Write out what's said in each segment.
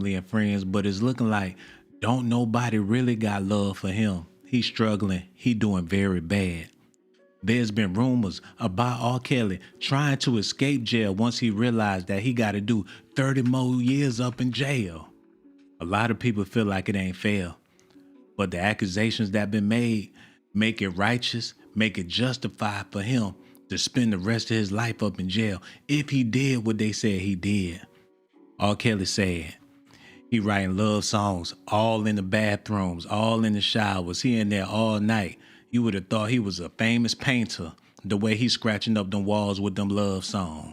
family and friends, but it's looking like don't nobody really got love for him. He's struggling. He doing very bad. There's been rumors about R. Kelly trying to escape jail once he realized that he got to do 30 more years up in jail. A lot of people feel like it ain't fair, but the accusations that been made make it righteous, make it justified for him to spend the rest of his life up in jail if he did what they said he did. R. Kelly said he writing love songs all in the bathrooms, all in the showers. He in there all night. You would have thought he was a famous painter, the way he's scratching up them walls with them love songs.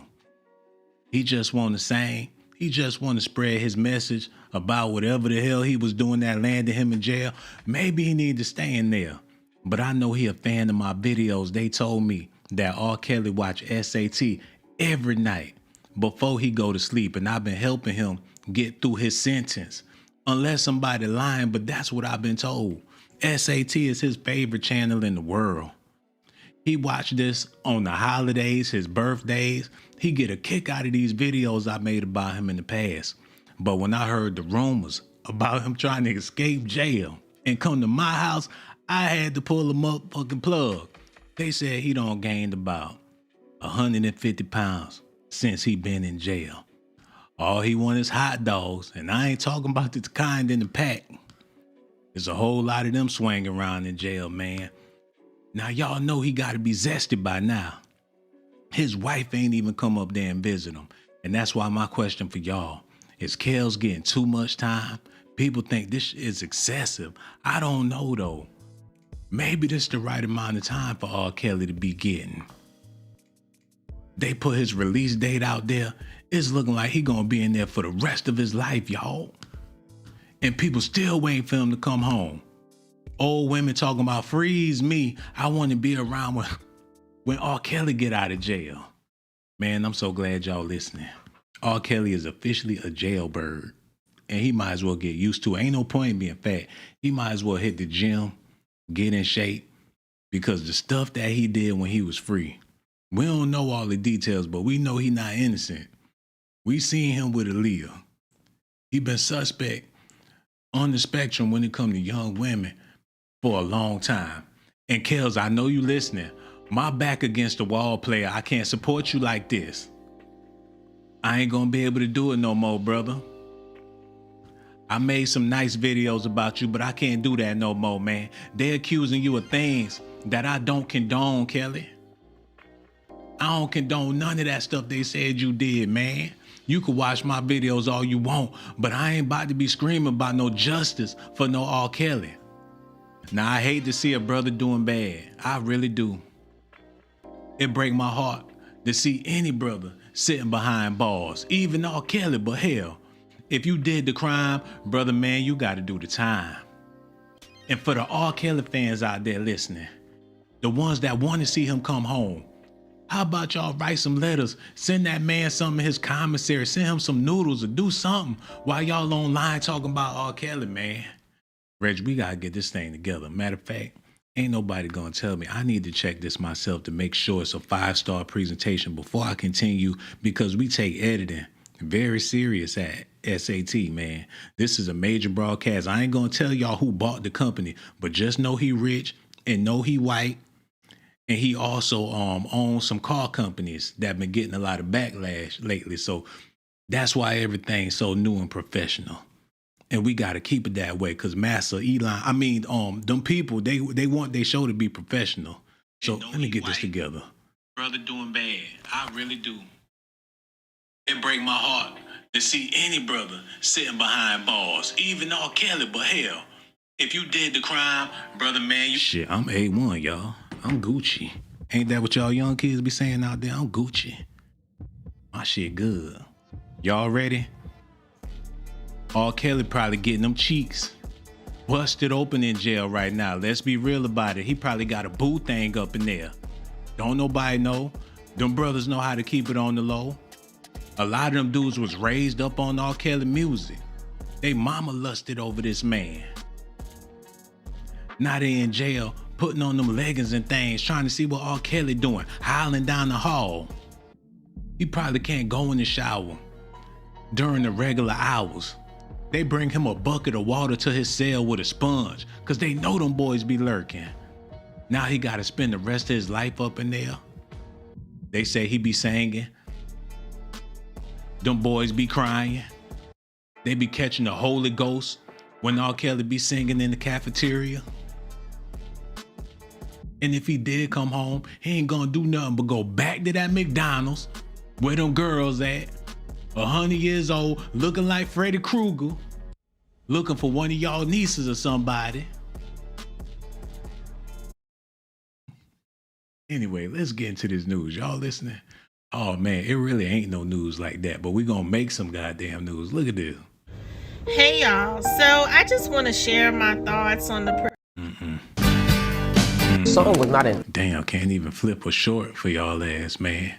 He just want to sing. He just want to spread his message about whatever the hell he was doing that landed him in jail. Maybe he need to stay in there. But I know he a fan of my videos. They told me that R. Kelly watch S.A.T. every night before he go to sleep. And I've been helping him get through his sentence. Unless somebody lying, but that's what I've been told. S.A.T. is his favorite channel in the world. He watched this on the holidays, his birthdays. He get a kick out of these videos I made about him in the past. But when I heard the rumors about him trying to escape jail and come to my house, I had to pull a motherfucking plug. They said he done gained about 150 pounds since he been in jail. All he want is hot dogs, and I ain't talking about the kind in the pack. There's a whole lot of them swinging around in jail, man. Now, y'all know he got to be zesty by now. His wife ain't even come up there and visit him. And that's why my question for y'all is, Kel's getting too much time? People think this is excessive. I don't know, though. Maybe this is the right amount of time for R. Kelly to be getting. They put his release date out there. It's looking like he gonna be in there for the rest of his life, y'all. And people still waiting for him to come home. Old women talking about freeze me. I want to be around when R. Kelly get out of jail. Man, I'm so glad y'all listening. R. Kelly is officially a jailbird. And he might as well get used to it. Ain't no point in being fat. He might as well hit the gym, get in shape. Because the stuff that he did when he was free, we don't know all the details, but we know he not innocent. We seen him with Aaliyah. He been suspect on the spectrum when it come to young women for a long time. And Kels, I know you listening. My back against the wall, player. I can't support you like this. I ain't gonna be able to do it no more, brother. I made some nice videos about you, but I can't do that no more, man. They're accusing you of things that I don't condone, Kelly. I don't condone none of that stuff they said you did, man. You can watch my videos all you want, but I ain't about to be screaming about no justice for no R. Kelly. Now, I hate to see a brother doing bad. I really do. It break my heart to see any brother sitting behind bars, even R. Kelly, but hell, if you did the crime, brother, man, you got to do the time. And for the R. Kelly fans out there listening, the ones that want to see him come home, how about y'all write some letters, send that man some of his commissary, send him some noodles or do something while y'all online talking about R. Kelly, man. Reg, we got to get this thing together. Matter of fact, ain't nobody going to tell me. I need to check this myself to make sure it's a 5-star presentation before I continue, because we take editing very serious at S.A.T, man. This is a major broadcast. I ain't going to tell y'all who bought the company, but just know he rich and know he white. And he also owns some car companies that been getting a lot of backlash lately. So that's why everything's so new and professional. And we got to keep it that way, because Massa, Elon, them people, they want their show to be professional. So let me get this together. Brother doing bad. I really do. It break my heart to see any brother sitting behind bars, even R. Kelly, but hell, if you did the crime, brother, man, you... Shit, I'm A1, y'all. I'm Gucci. Ain't that what y'all young kids be saying out there? I'm Gucci. My shit good. Y'all ready? R. Kelly probably getting them cheeks busted open in jail right now. Let's be real about it. He probably got a boo thing up in there. Don't nobody know. Them brothers know how to keep it on the low. A lot of them dudes was raised up on R. Kelly music. They mama lusted over this man. Now they in jail, putting on them leggings and things, trying to see what R. Kelly doing, howling down the hall. He probably can't go in the shower during the regular hours. They bring him a bucket of water to his cell with a sponge, cause they know them boys be lurking. Now he gotta spend the rest of his life up in there. They say he be singing. Them boys be crying. They be catching the Holy Ghost when R. Kelly be singing in the cafeteria. And if he did come home, he ain't gonna do nothing but go back to that McDonald's where them girls at, 100 years old, looking like Freddy Krueger, looking for one of y'all nieces or somebody. Anyway, let's get into this news. Y'all listening? Oh man, it really ain't no news like that, but we gonna make some goddamn news. Look at this. Hey y'all, so I just want to share my thoughts on the Song was not in. Damn, can't even flip a short for y'all ass, man.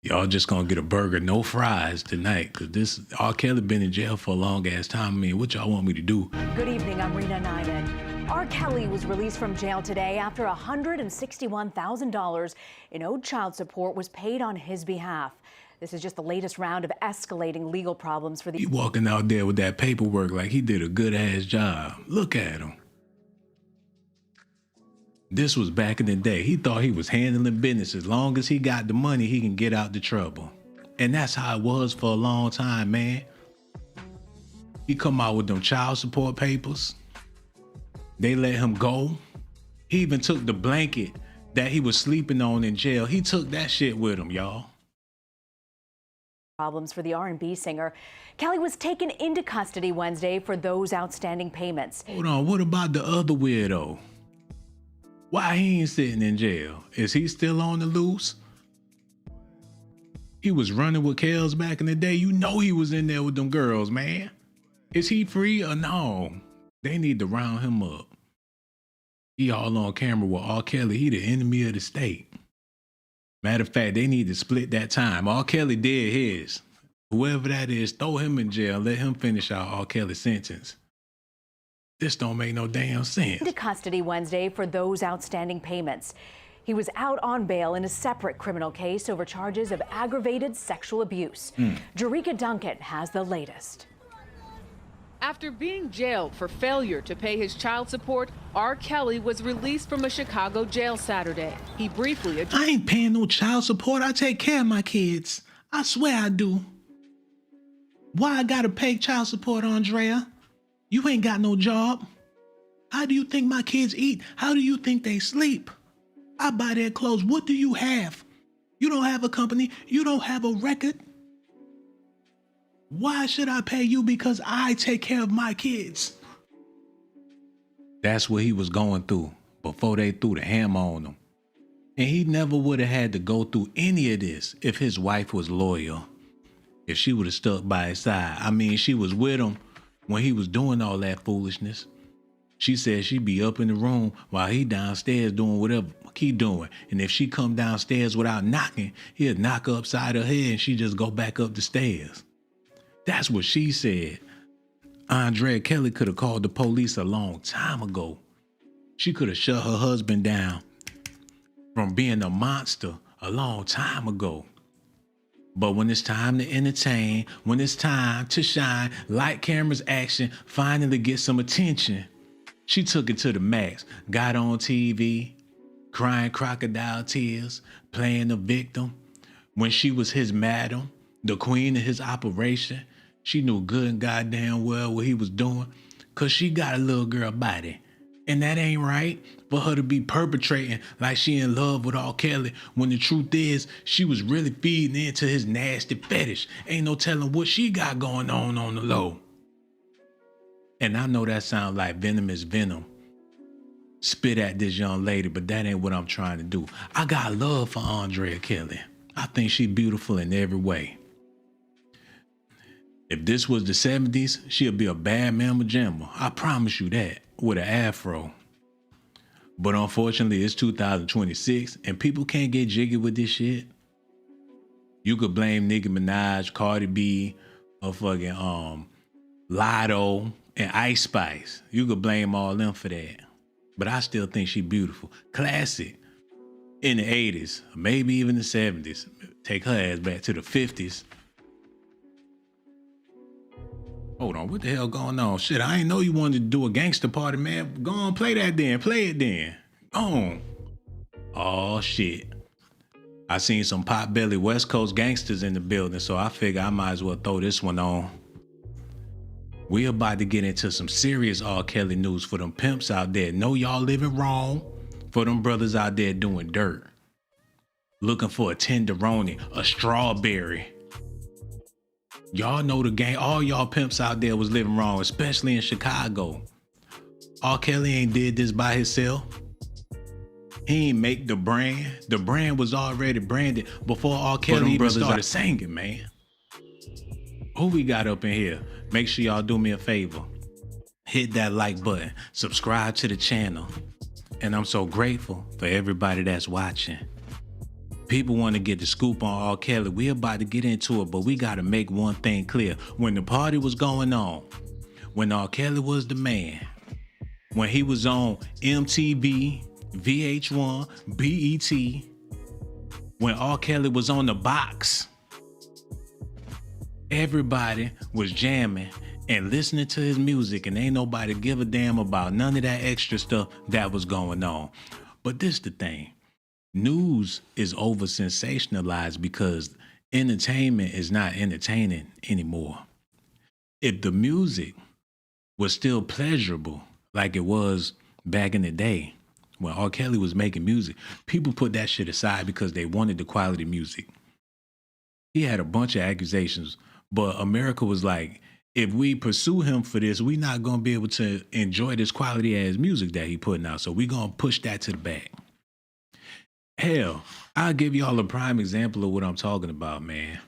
Y'all just gonna get a burger, no fries tonight, cause this R. Kelly been in jail for a long ass time. I mean, what y'all want me to do? Good evening, I'm Rena Nyman. R. Kelly was released from jail today after $161,000 in owed child support was paid on his behalf. This is just the latest round of escalating legal problems for the... He walking out there with that paperwork like he did a good ass job. Look at him. This was back in the day. He thought he was handling business. As long as he got the money, he can get out the trouble. And that's how it was for a long time, man. He come out with them child support papers. They let him go. He even took the blanket that he was sleeping on in jail. He took that shit with him, y'all. Problems for the R&B singer. Kelly was taken into custody Wednesday for those outstanding payments. Hold on, what about the other weirdo? Why he ain't sitting in jail? Is he still on the loose? He was running with Kels back in the day. You know he was in there with them girls, man. Is he free or no? They need to round him up. He all on camera with R. Kelly. He the enemy of the state. Matter of fact, they need to split that time. R. Kelly did his. Whoever that is, throw him in jail. Let him finish out R. Kelly's sentence. This don't make no damn sense. Into custody Wednesday for those outstanding payments. He was out on bail in a separate criminal case over charges of aggravated sexual abuse. Jerika Duncan has the latest. After being jailed for failure to pay his child support, R. Kelly was released from a Chicago jail Saturday. He briefly... I ain't paying no child support. I take care of my kids. I swear I do. Why I gotta pay child support, Andrea? You ain't got no job. How do you think my kids eat? How do you think they sleep? I buy their clothes. What do you have? You don't have a company. You don't have a record. Why should I pay you? Because I take care of my kids. That's what he was going through before they threw the hammer on him. And he never would have had to go through any of this if his wife was loyal. If she would have stuck by his side. I mean, she was with him when he was doing all that foolishness. She said she'd be up in the room while he downstairs doing whatever he doing. And if she come downstairs without knocking, he'd knock her upside her head and she just go back up the stairs. That's what she said. Andrea Kelly could have called the police a long time ago. She could have shut her husband down from being a monster a long time ago. But when it's time to entertain, when it's time to shine, light, cameras, action, finally get some attention, she took it to the max. Got on TV, crying crocodile tears, playing the victim. When she was his madam, the queen of his operation, she knew good and goddamn well what he was doing, cause she got a little girl body. And that ain't right for her to be perpetrating like she in love with R. Kelly, when the truth is she was really feeding into his nasty fetish. Ain't no telling what she got going on the low. And I know that sounds like venomous venom spit at this young lady, but that ain't what I'm trying to do. I got love for Andrea Kelly. I think she beautiful in every way. If this was the 70s, she'd be a bad mamma jamma. I promise you that, with an afro. But unfortunately, it's 2026 and people can't get jiggy with this shit. You could blame Nicki Minaj, Cardi B, or fucking Lotto and Ice Spice. You could blame all them for that. But I still think she beautiful. Classic. In the 80s, maybe even the 70s. Take her ass back to the 50s. Hold on, what the hell going on? Shit, I ain't know you wanted to do a gangster party, man. Go on, play that then. Play it then. Go on. Oh, shit. I seen some pot-belly West Coast gangsters in the building, so I figure I might as well throw this one on. We about to get into some serious R. Kelly news for them pimps out there. Know y'all living wrong. For them brothers out there doing dirt. Looking for a tenderoni, a strawberry. Y'all know the game. All y'all pimps out there was living wrong, especially in Chicago. R. Kelly ain't did this by himself. He ain't make the brand. The brand was already branded before R. Kelly even started singing, man. Who we got up in here? Make sure y'all do me a favor. Hit that like button. Subscribe to the channel. And I'm so grateful for everybody that's watching. People want to get the scoop on R. Kelly. We about to get into it, but we got to make one thing clear. When the party was going on, when R. Kelly was the man, when he was on MTV, VH1, BET, when R. Kelly was on the box, everybody was jamming and listening to his music, and ain't nobody give a damn about none of that extra stuff that was going on. But this the thing. News is over sensationalized because entertainment is not entertaining anymore. If the music was still pleasurable like it was back in the day when R. Kelly was making music, people put that shit aside because they wanted the quality music. He had a bunch of accusations, but America was like, if we pursue him for this, we're not going to be able to enjoy this quality ass music that he putting out. So we're going to push that to the back. Hell, I'll give y'all a prime example of what I'm talking about, man.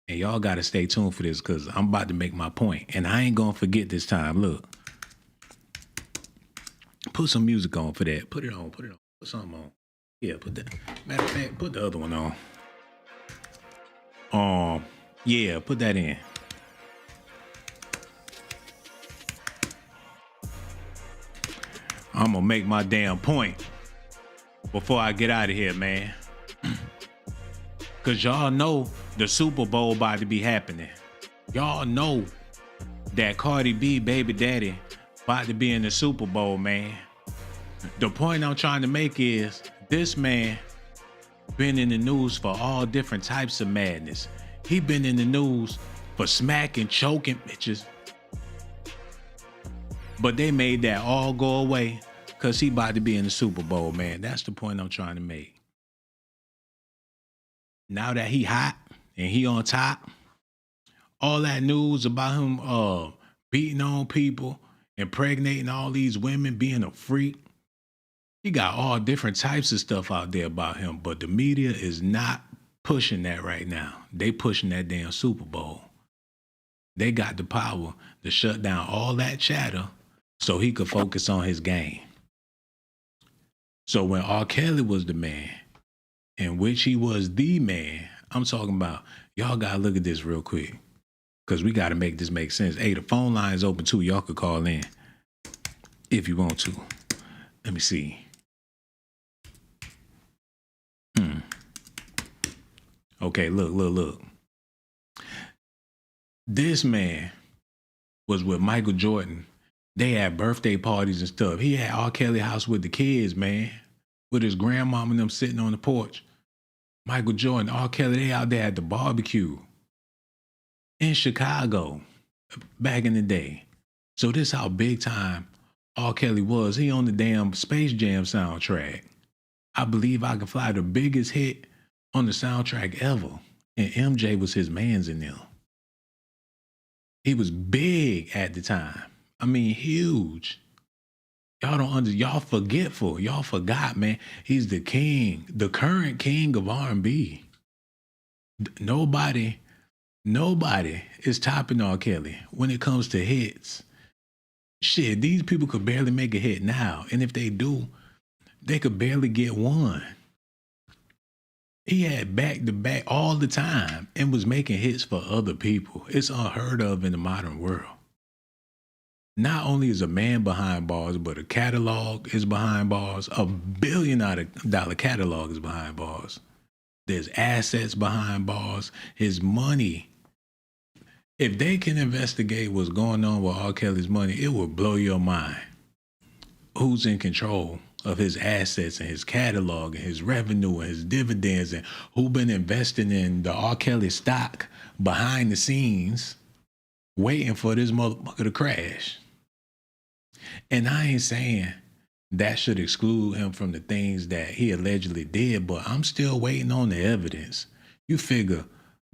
And y'all got to stay tuned for this because I'm about to make my point. And I ain't going to forget this time. Look. Put some music on for that. Put it on. Put something on. Yeah, put that. Matter of fact, put the other one on. Yeah, put that in. I'm going to make my damn point before I get out of here, man. Because y'all know the Super Bowl about to be happening. Y'all know that Cardi B, baby daddy, about to be in the Super Bowl, man. The point I'm trying to make is this man been in the news for all different types of madness. He been in the news for smacking, choking bitches. But they made that all go away because he about to be in the Super Bowl, man. That's the point I'm trying to make. Now that he hot and he on top, all that news about him beating on people, impregnating all these women, being a freak, he got all different types of stuff out there about him, but the media is not pushing that right now. They pushing that damn Super Bowl. They got the power to shut down all that chatter so he could focus on his game. So when R. Kelly was the man, in which he was the man, I'm talking about, y'all gotta look at this real quick, because we gotta make this make sense. Hey, the phone line is open too. Y'all could call in if you want to. Let me see. Okay, look. This man was with Michael Jordan. They had birthday parties and stuff. He had R. Kelly house with the kids, man, with his grandmama and them sitting on the porch. Michael Jordan, R. Kelly, they out there at the barbecue in Chicago back in the day. So this how big time R. Kelly was. He on the damn Space Jam soundtrack. I Believe I Can Fly, the biggest hit on the soundtrack ever. And MJ was his mans in them. He was big at the time. I mean, huge. Y'all forgetful. Y'all forgot, man. He's the king, the current king of R&B. Nobody is topping R. Kelly when it comes to hits. Shit, these people could barely make a hit now. And if they do, they could barely get one. He had back-to-back all the time and was making hits for other people. It's unheard of in the modern world. Not only is a man behind bars, but a catalog is behind bars. $1 billion catalog is behind bars. There's assets behind bars. His money If they can investigate what's going on with R. Kelly's money, it will blow your mind. Who's in control of his assets and his catalog and his revenue and his dividends, and who been investing in the R. Kelly stock behind the scenes waiting for this motherfucker to crash. And I ain't saying that should exclude him from the things that he allegedly did, but I'm still waiting on the evidence. You figure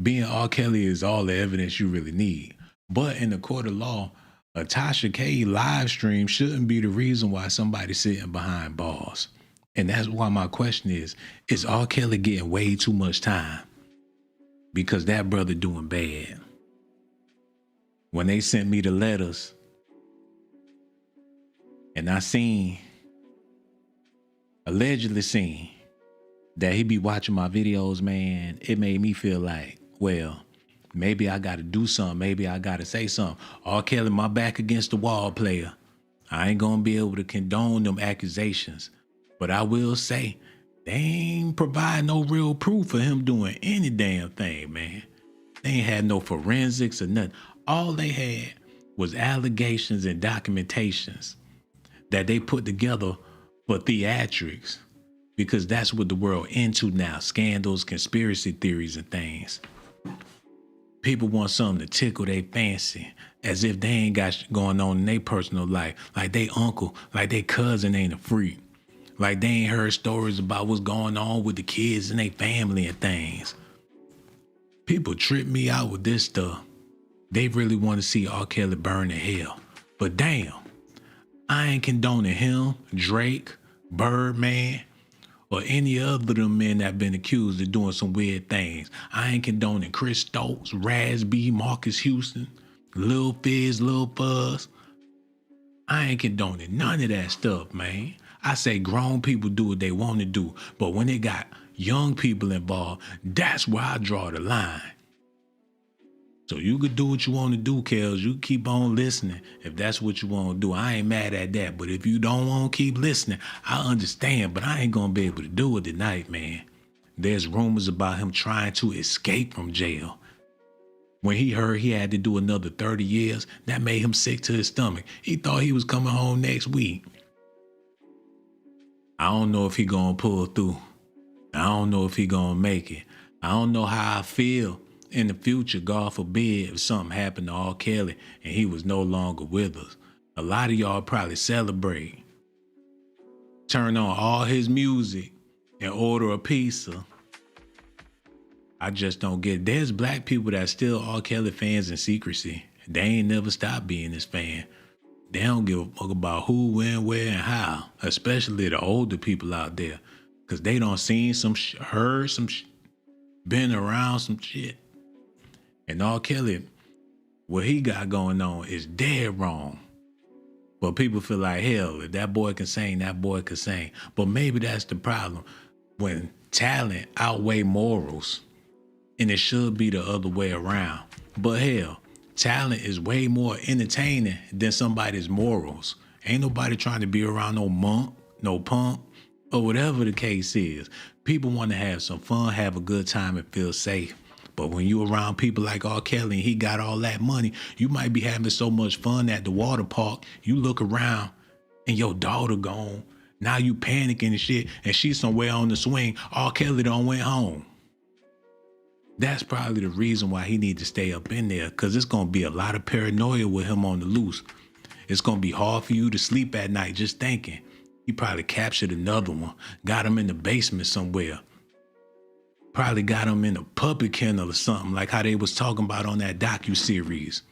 being R. Kelly is all the evidence you really need. But in the court of law, a Tasha K live stream shouldn't be the reason why somebody's sitting behind bars. And that's why my question is R. Kelly getting way too much time? Because that brother doing bad. When they sent me the letters and I allegedly seen that he be watching my videos, man, it made me feel like, well, maybe I got to do something. Maybe I got to say something. R. Kelly, my back against the wall player. I ain't going to be able to condone them accusations. But I will say, they ain't provide no real proof for him doing any damn thing, man. They ain't had no forensics or nothing. All they had was allegations and documentations that they put together for theatrics, because that's what the world into now, scandals, conspiracy theories and things. People want something to tickle their fancy, as if they ain't got shit going on in their personal life, like they uncle, like their cousin ain't a freak, like they ain't heard stories about what's going on with the kids and their family and things. People trip me out with this stuff. They really want to see R. Kelly burn in hell. But damn, I ain't condoning him, Drake, Birdman, or any other of them men that been accused of doing some weird things. I ain't condoning Chris Stokes, Raz B, Marcus Houston, Lil Fizz, Lil Fuzz. I ain't condoning none of that stuff, man. I say grown people do what they want to do, but when they got young people involved, that's where I draw the line. So you could do what you want to do, Kels. You keep on listening if that's what you want to do. I ain't mad at that. But if you don't want to keep listening, I understand. But I ain't going to be able to do it tonight, man. There's rumors about him trying to escape from jail. When he heard he had to do another 30 years, that made him sick to his stomach. He thought he was coming home next week. I don't know if he going to pull through. I don't know if he going to make it. I don't know how I feel in the future, God forbid, if something happened to R. Kelly and he was no longer with us. A lot of y'all probably celebrate, turn on all his music and order a pizza. I just don't get it. There's black people that still R. Kelly fans in secrecy. They ain't never stopped being his fan. They don't give a fuck about who, when, where, and how, especially the older people out there, because they done seen some heard some been around some shit. And R. Kelly, what he got going on is dead wrong. But people feel like, hell, if that boy can sing, that boy can sing. But maybe that's the problem. When talent outweigh morals, and it should be the other way around. But hell, talent is way more entertaining than somebody's morals. Ain't nobody trying to be around no monk, no punk, or whatever the case is. People want to have some fun, have a good time, and feel safe. But when you around people like R. Kelly and he got all that money, you might be having so much fun at the water park, you look around and your daughter gone. Now you panicking and shit, and she's somewhere on the swing. R. Kelly done went home. That's probably the reason why he need to stay up in there, because it's going to be a lot of paranoia with him on the loose. It's going to be hard for you to sleep at night just thinking. He probably captured another one, got him in the basement somewhere. Probably got him in a puppy kennel or something, like how they was talking about on that docuseries.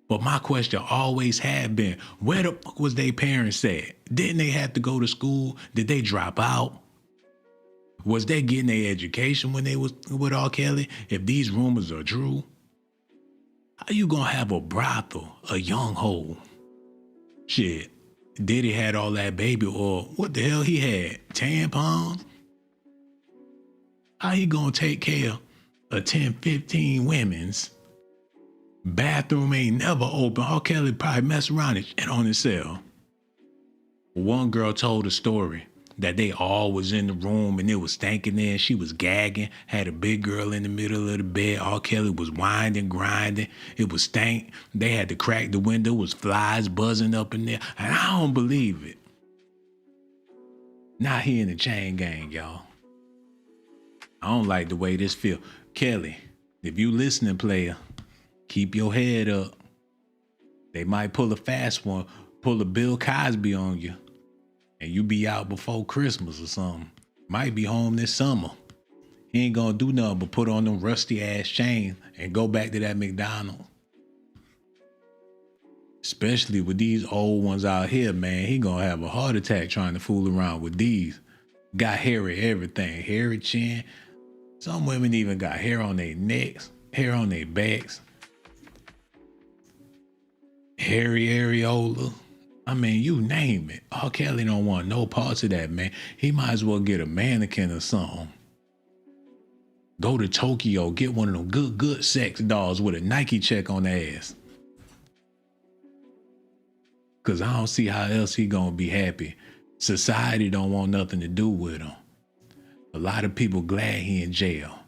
But my question always had been, where the fuck was their parents at? Didn't they have to go to school? Did they drop out? Was they getting their education when they was with R. Kelly? If these rumors are true, how you gonna have a brothel, a young hole? Shit, Diddy had all that baby oil. What the hell he had? Tampons? How he gonna take care of 10, 15 women's? Bathroom ain't never open. R. Kelly probably mess around and shit on himself. One girl told a story that they all was in the room and it was stinking there. She was gagging, had a big girl in the middle of the bed. R. Kelly was winding, grinding. It was stank. They had to crack the window. It was flies buzzing up in there. And I don't believe it. Not here in the chain gang, y'all. I don't like the way this feel. Kelly, if you listening, player, keep your head up. They might pull a fast one, pull a Bill Cosby on you, and you be out before Christmas or something. Might be home this summer. He ain't gonna do nothing but put on them rusty ass chains and go back to that McDonald's. Especially with these old ones out here, man. He gonna have a heart attack trying to fool around with these. Got hairy everything, hairy chin. Some women even got hair on their necks, hair on their backs. Hairy areola. I mean, you name it. R. Kelly don't want no parts of that, man. He might as well get a mannequin or something. Go to Tokyo, get one of them good sex dolls with a Nike check on the ass. Cause I don't see how else he gonna be happy. Society don't want nothing to do with him. A lot of people glad he in jail.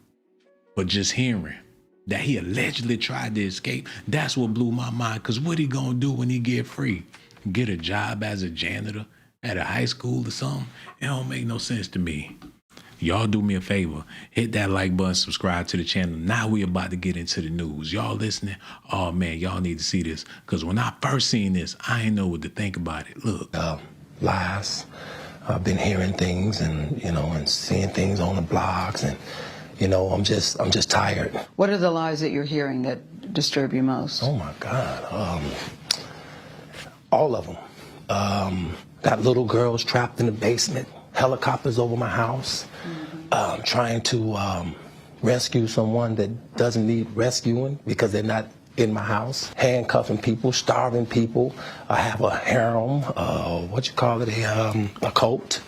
But just hearing that he allegedly tried to escape, that's what blew my mind. Cause what he gonna do when he get free? Get a job as a janitor at a high school or something? It don't make no sense to me. Y'all do me a favor. Hit that like button, subscribe to the channel. Now we about to get into the news. Y'all listening? Oh man, y'all need to see this. Cause when I first seen this, I ain't know what to think about it. Look. Lies. I've been hearing things and, and seeing things on the blogs and, I'm just tired. What are the lies that you're hearing that disturb you most? Oh my God. All of them. Got little girls trapped in the basement, helicopters over my house, trying to rescue someone that doesn't need rescuing because they're not in my house, handcuffing people, starving people. I have a harem, a cult.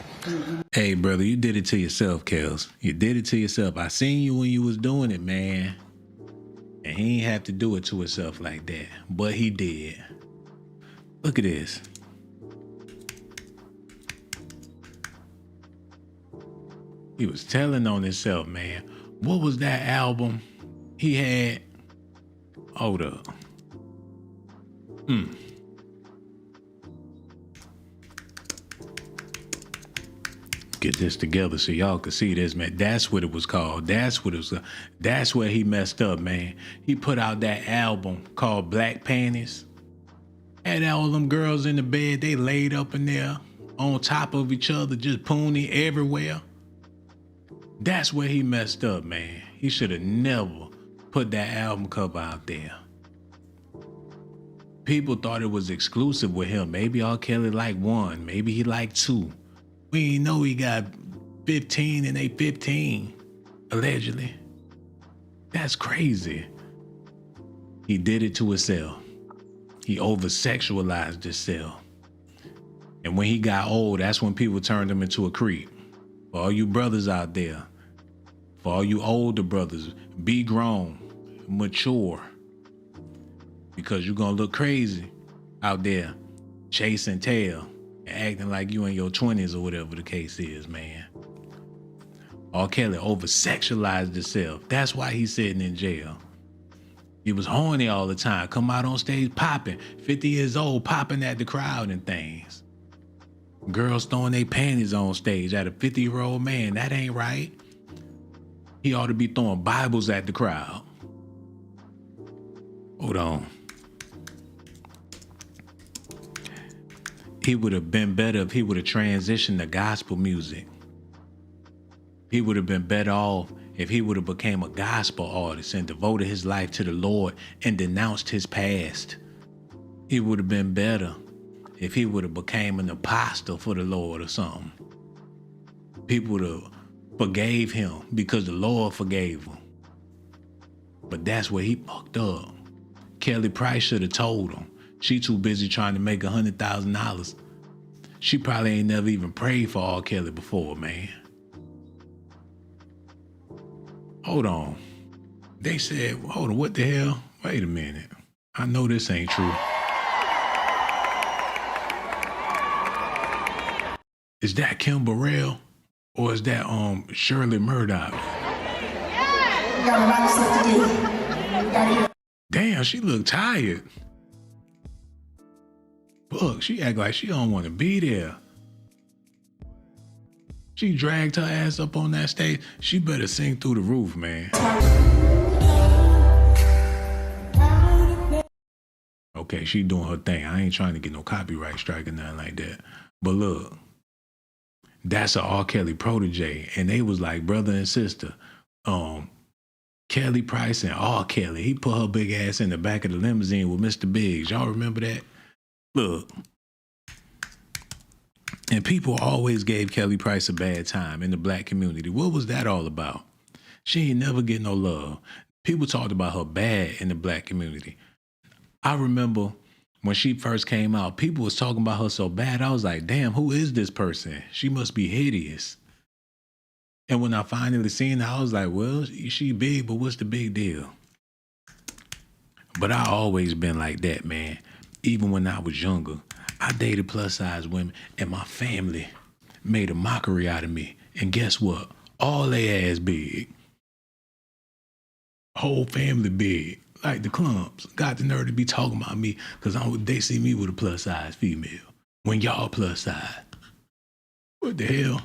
Hey, brother, you did it to yourself, Kels. You did it to yourself. I seen you when you was doing it, man. And he ain't have to do it to himself like that, but he did. Look at this. He was telling on himself, man. What was that album he had? Hold up. Get this together so y'all can see this, man. That's what it was called. That's where he messed up, man. He put out that album called Black Panties. Had all them girls in the bed, they laid up in there on top of each other, just pooning everywhere. That's where he messed up, man. He should have never put that album cover out there. People thought it was exclusive with him. Maybe R. Kelly liked one, maybe he liked two. We ain't know he got 15 and they 15, allegedly. That's crazy. He did it to himself. He over-sexualized himself. And when he got old, that's when people turned him into a creep. For all you brothers out there, for all you older brothers, be grown, mature. Because you're gonna look crazy out there chasing tail and acting like you in your 20s or whatever the case is, man. R. Kelly over-sexualized himself. That's why he's sitting in jail. He was horny all the time, come out on stage popping, 50 years old, popping at the crowd and things. Girls throwing their panties on stage at a 50-year-old man. That ain't right. He ought to be throwing Bibles at the crowd. Hold on. He would have been better if he would have transitioned to gospel music. He would have been better off if he would have became a gospel artist and devoted his life to the Lord and denounced his past. He would have been better if he would have became an apostle for the Lord or something. People would have forgave him because the Lord forgave him. But that's where he fucked up. Kelly Price should have told him. She too busy trying to make $100,000. She probably ain't never even prayed for R. Kelly before, man. Hold on. They said, hold on, what the hell? Wait a minute. I know this ain't true. Is that Kim Burrell? Or is that Shirley Murdoch? Damn, she look tired. Look, she act like she don't want to be there. She dragged her ass up on that stage. She better sing through the roof, man. Okay, she doing her thing. I ain't trying to get no copyright strike or nothing like that. But look, that's a R. Kelly protege. And they was like brother and sister. Kelly Price and R. Kelly. He put her big ass in the back of the limousine with Mr. Biggs. Y'all remember that? Look. And people always gave Kelly Price a bad time in the black community. What was that all about? She ain't never get no love. People talked about her bad in the black community. I remember when she first came out, people was talking about her so bad. I was like, damn, who is this person? She must be hideous. And when I finally seen her, I was like, well, she big, but what's the big deal? But I always been like that, man. Even when I was younger, I dated plus size women and my family made a mockery out of me. And guess what? All they ass big. Whole family big. Like the clumps. Got the nerve to be talking about me because they see me with a plus size female. When y'all plus size. What the hell?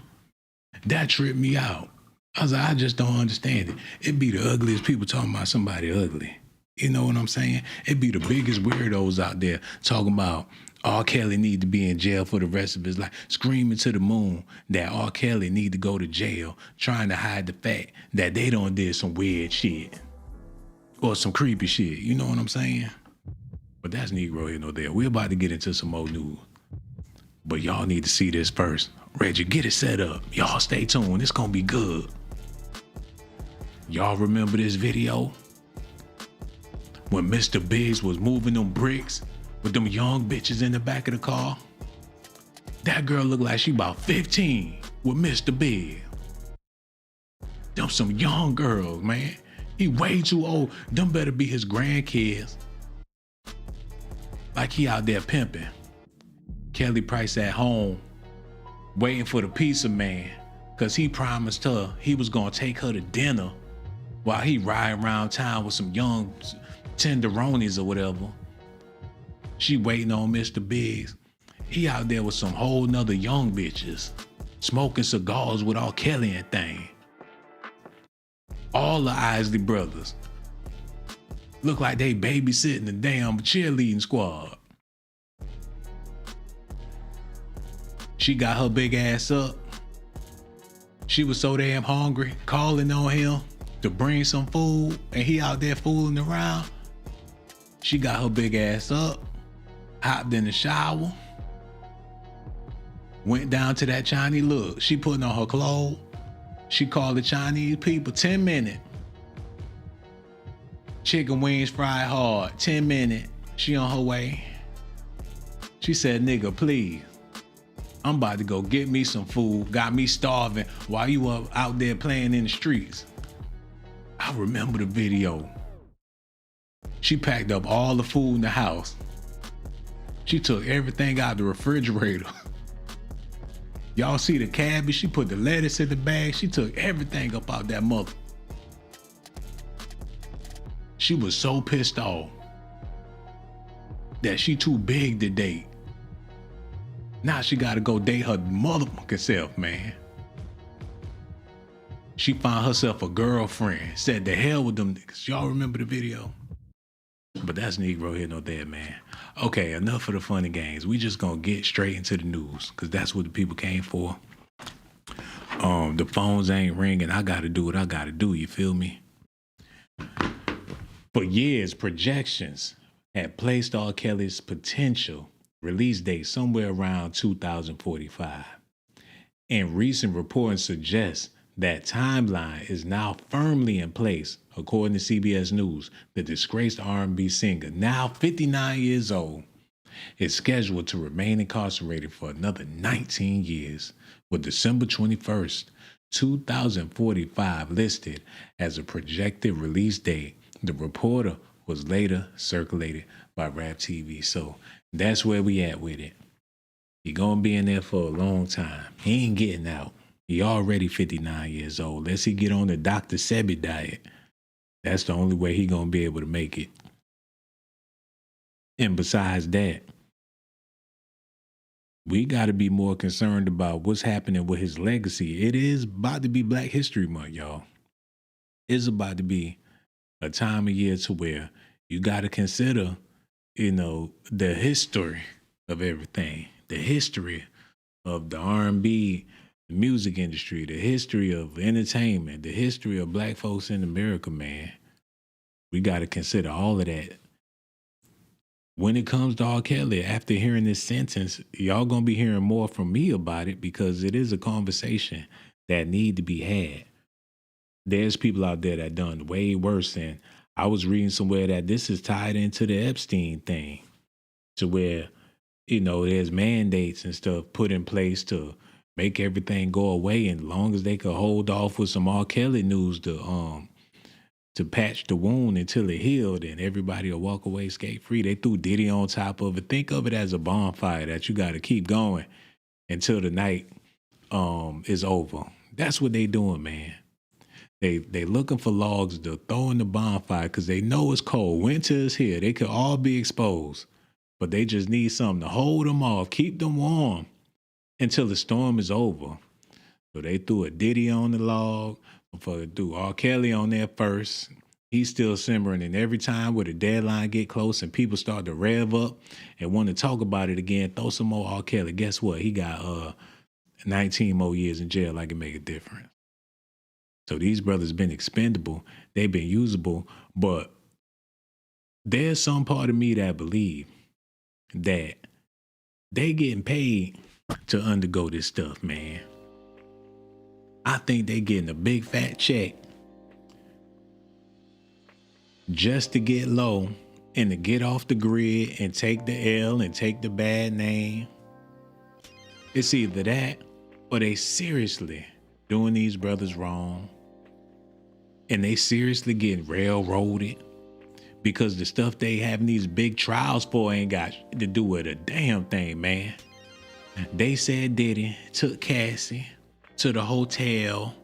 That tripped me out. I was like, I just don't understand it. It be the ugliest people talking about somebody ugly. You know what I'm saying? It be the biggest weirdos out there talking about R. Kelly need to be in jail for the rest of his life, screaming to the moon that R. Kelly need to go to jail, trying to hide the fact that they done did some weird shit or some creepy shit. You know what I'm saying? But that's Negro here, no there. We're about to get into some more news. But y'all need to see this first. Reggie, get it set up. Y'all stay tuned. It's gonna be good. Y'all remember this video? When Mr. Biggs was moving them bricks with them young bitches in the back of the car? That girl looked like she about 15 with Mr. Biggs. Them some young girls, man. He way too old. Them better be his grandkids. Like he out there pimping. Kelly Price at home, waiting for the pizza man, cause he promised her he was gonna take her to dinner while he riding around town with some young tenderonis or whatever. She waiting on Mr. Biggs. He out there with some whole nother young bitches, smoking cigars with R. Kelly and thing. All the Isley brothers look like they babysitting the damn cheerleading squad. She got her big ass up. She was so damn hungry, calling on him to bring some food, and he out there fooling around. She got her big ass up, hopped in the shower, went down to that Chinese look. She putting on her clothes. She called the Chinese people 10 minutes. Chicken wings fried hard, 10 minutes. She on her way. She said, nigga, please. I'm about to go get me some food. Got me starving while you were out there playing in the streets. I remember the video. She packed up all the food in the house. She took everything out of the refrigerator. Y'all see the cabbage? She put the lettuce in the bag. She took everything up out that mother. She was so pissed off that she too big to date. Now she gotta go date her motherfucking self, man. She found herself a girlfriend. Said the hell with them niggas. Y'all remember the video? But that's Negro here, no there, man. Okay, enough of the funny games. We just gonna get straight into the news, because that's what the people came for. The phones ain't ringing. I gotta do what I gotta do, you feel me? For years, projections had placed R. Kelly's potential release date somewhere around 2045. And recent reporting suggests that timeline is now firmly in place. According to CBS News, the disgraced R&B singer, now 59 years old, is scheduled to remain incarcerated for another 19 years, with December 21st, 2045 listed as a projected release date. The reporter was later circulated by Rap TV. So that's where we at with it. He gonna be in there for a long time. He ain't getting out. He already 59 years old. Unless he get on the Dr. Sebi diet. That's the only way he gonna be able to make it. And besides that, we got to be more concerned about what's happening with his legacy. It is about to be Black History Month, y'all. It's about to be a time of year to where you got to consider, the history of everything, the history of the R&B the music industry, the history of entertainment, the history of Black folks in America, man. We got to consider all of that. When it comes to R. Kelly, after hearing this sentence, y'all gonna be hearing more from me about it because it is a conversation that need to be had. There's people out there that done way worse, and I was reading somewhere that this is tied into the Epstein thing, to where, there's mandates and stuff put in place to make everything go away, and as long as they could hold off with some R. Kelly news to patch the wound until it healed and everybody will walk away scot-free. They threw Diddy on top of it. Think of it as a bonfire that you got to keep going until the night is over. That's what they doing, man. They looking for logs to throw in the bonfire because they know it's cold. Winter is here. They could all be exposed, but they just need something to hold them off, keep them warm until the storm is over. So they threw a Diddy on the log. Before threw R. Kelly on there first. He's still simmering, and every time where the deadline get close and people start to rev up and want to talk about it again, throw some more R. Kelly. Guess what? He got 19 more years in jail. I can make a difference. So these brothers been expendable. They've been usable, but there's some part of me that believe that they getting paid to undergo this stuff, man. I think they getting a big fat check just to get low and to get off the grid and take the L and take the bad name. It's either that or they seriously doing these brothers wrong and they seriously getting railroaded because the stuff they having these big trials for ain't got to do with a damn thing, man. They said Diddy took Cassie to the hotel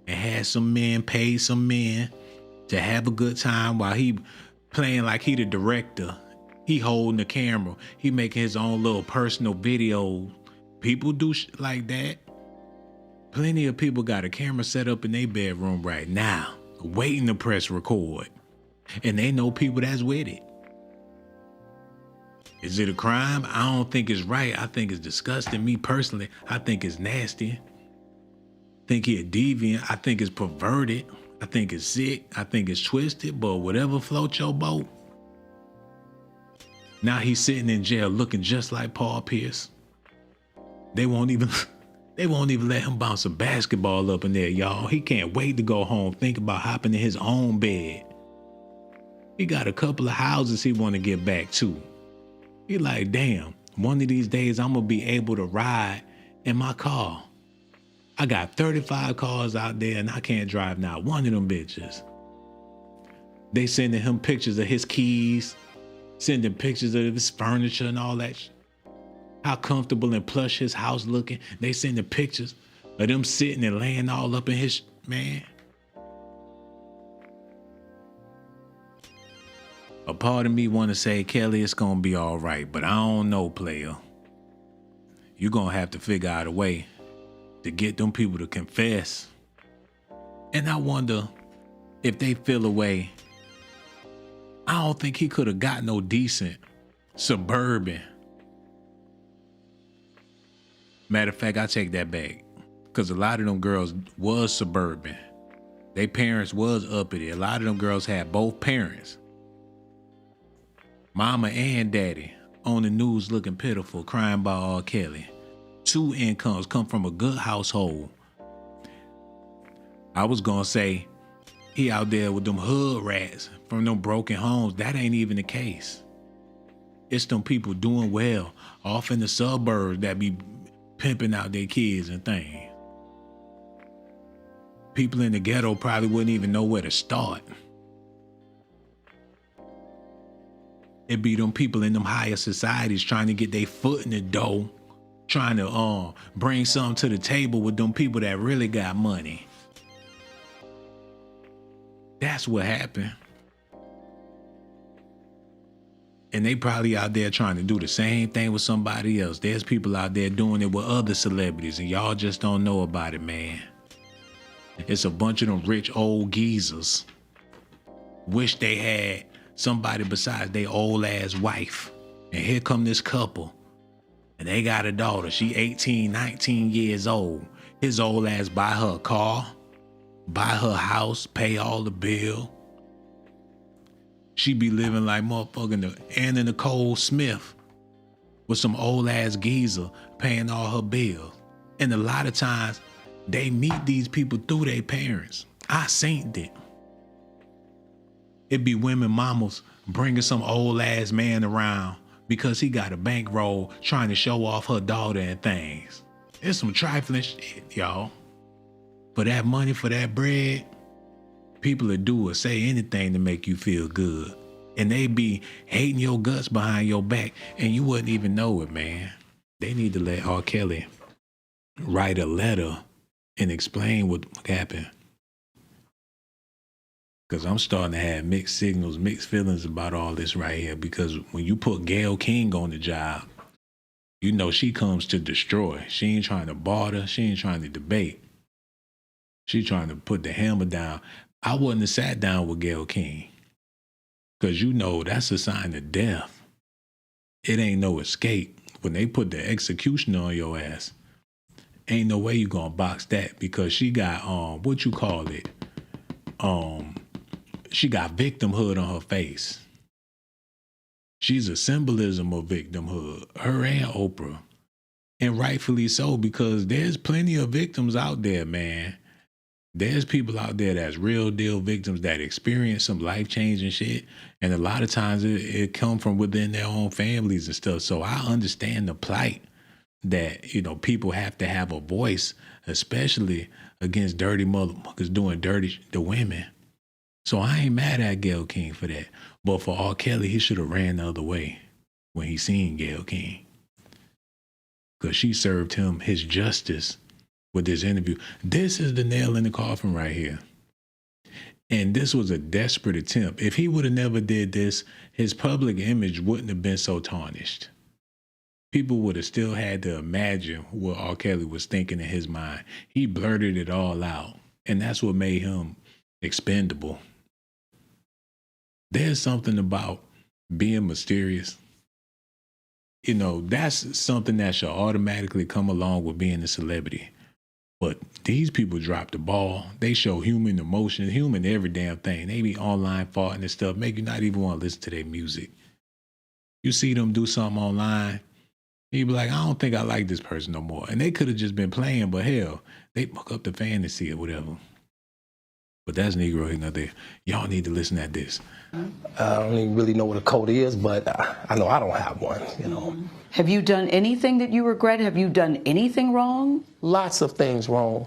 and had some men, paid some men to have a good time while he playing like he the director. He holding the camera. He making his own little personal video. People do shit like that. Plenty of people got a camera set up in their bedroom right now, waiting to press record. And they know people that's with it. Is it a crime? I don't think it's right. I think it's disgusting. Me personally, I think it's nasty. I think he a deviant. I think it's perverted. I think it's sick. I think it's twisted. But whatever floats your boat. Now he's sitting in jail looking just like Paul Pierce. They won't even let him bounce a basketball up in there, y'all. He can't wait to go home, think about hopping in his own bed. He got a couple of houses he want to get back to. He like, damn, one of these days I'm going to be able to ride in my car. I got 35 cars out there and I can't drive not one of them bitches. They sending him pictures of his keys, sending pictures of his furniture and all that. How comfortable and plush his house looking. They sending pictures of them sitting and laying all up in his, man. A part of me want to say, Kelly, it's going to be all right, but I don't know, player. You're going to have to figure out a way to get them people to confess. And I wonder if they feel a way. I don't think he could have got no decent suburban. Matter of fact, I take that back. Because a lot of them girls was suburban. Their parents was uppity. A lot of them girls had both parents. Mama and daddy on the news looking pitiful, crying about R. Kelly. 2 incomes, come from a good household. I was gonna say he out there with them hood rats from them broken homes. That ain't even the case. It's them people doing well off in the suburbs that be pimping out their kids and things. People in the ghetto probably wouldn't even know where to start. It be them people in them higher societies trying to get their foot in the door, trying to bring something to the table with them people that really got money. That's what happened. And they probably out there trying to do the same thing with somebody else. There's people out there doing it with other celebrities, and y'all just don't know about it, man. It's a bunch of them rich old geezers. Wish they had somebody besides their old ass wife. And here come this couple. And they got a daughter. She 18, 19 years old. His old ass buy her a car, buy her house, pay all the bill. She be living like motherfucking Anna Nicole Smith with some old ass geezer paying all her bills. And a lot of times they meet these people through their parents. I seen it. It be women mamas bringing some old ass man around because he got a bankroll trying to show off her daughter and things. It's some trifling shit, y'all. For that money, for that bread, people will do or say anything to make you feel good. And they be hating your guts behind your back and you wouldn't even know it, man. They need to let R. Kelly write a letter and explain what happened. Because I'm starting to have mixed signals, mixed feelings about all this right here. Because when you put Gayle King on the job, you know she comes to destroy. She ain't trying to barter. She ain't trying to debate. She trying to put the hammer down. I wouldn't have sat down with Gayle King. Because you know that's a sign of death. It ain't no escape. When they put the executioner on your ass, ain't no way you gonna box that because she got, what you call it? She got victimhood on her face. She's a symbolism of victimhood, her and Oprah. And rightfully so, because there's plenty of victims out there, man. There's people out there that's real deal victims that experience some life-changing shit. And a lot of times it come from within their own families and stuff. So I understand the plight that, you know, people have to have a voice, especially against dirty motherfuckers doing dirty to women. So I ain't mad at Gayle King for that. But for R. Kelly, he should have ran the other way when he seen Gayle King. Because she served him his justice with this interview. This is the nail in the coffin right here. And this was a desperate attempt. If he would have never did this, his public image wouldn't have been so tarnished. People would have still had to imagine what R. Kelly was thinking in his mind. He blurted it all out. And that's what made him expendable. There's something about being mysterious. You know, that's something that should automatically come along with being a celebrity. But these people drop the ball. They show human emotion, human every damn thing. They be online farting and stuff, make you not even want to listen to their music. You see them do something online, you be like, I don't think I like this person no more. And they could have just been playing, but hell, they fuck up the fantasy or whatever. But that's Negro here, not there. Y'all need to listen at this. I don't even really know what a code is, but I know I don't have one, you know. Have you done anything that you regret? Have you done anything wrong? Lots of things wrong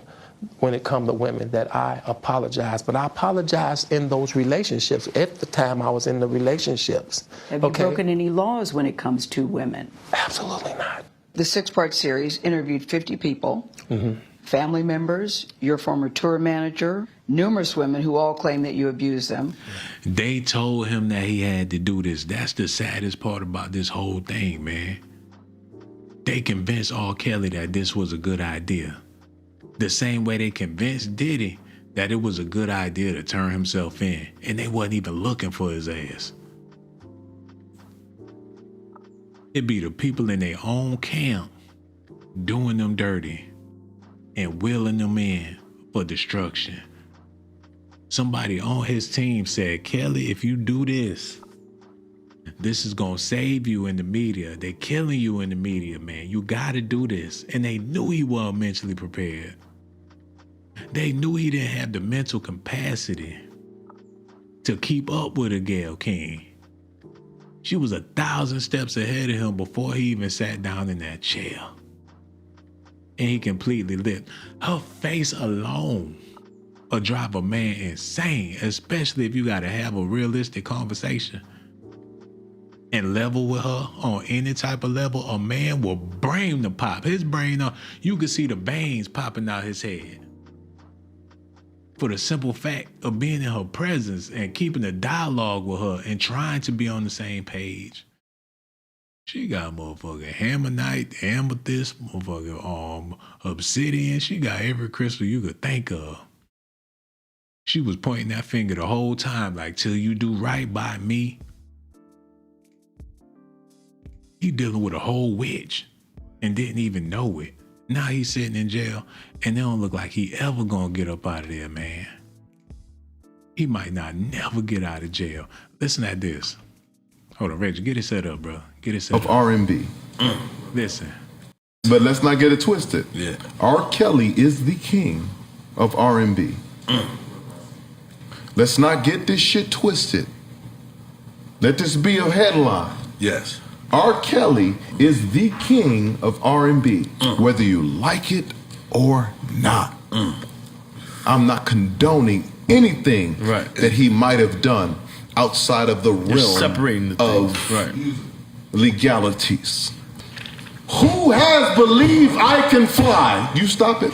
when it comes to women that I apologize. But I apologize in those relationships, at the time I was in the relationships. Have you broken any laws when it comes to women? Absolutely not. The 6-part series interviewed 50 people, family members, your former tour manager, numerous women who all claim that you abused them. They told him that he had to do this. That's the saddest part about this whole thing, man. They convinced R. Kelly that this was a good idea. The same way they convinced Diddy that it was a good idea to turn himself in, and they wasn't even looking for his ass. It be the people in their own camp doing them dirty and wheeling them in for destruction. Somebody on his team said, Kelly, if you do this, this is gonna save you in the media. They killing you in the media, man. You gotta do this. And they knew he wasn't mentally prepared. They knew he didn't have the mental capacity to keep up with a Gayle King. She was 1,000 steps ahead of him before he even sat down in that chair. And he completely lit. Her face alone will drive a man insane, especially if you gotta have a realistic conversation. and level with her on any type of level, a man will brain to pop. His brain, you can see the veins popping out his head. For the simple fact of being in her presence and keeping a dialogue with her and trying to be on the same page. She got motherfucking hammerite, amethyst, motherfucking obsidian. She got every crystal you could think of. She was pointing that finger the whole time, like, till you do right by me. He dealing with a whole witch and didn't even know it. Now he's sitting in jail and it don't look like he ever gonna get up out of there, man. He might not never get out of jail. Listen at this. Hold on, Reggie, get it set up, bro. Get it set Of up. R&B. Listen. But let's not get it twisted. Yeah. R. Kelly is the king of R&B. Let's not get this shit twisted. Let this be a headline. Yes. R. Kelly is the king of R&B, whether you like it or not. I'm not condoning anything that he might have done outside of the realm separating the of legalities. Who has believed I can fly? You stop it.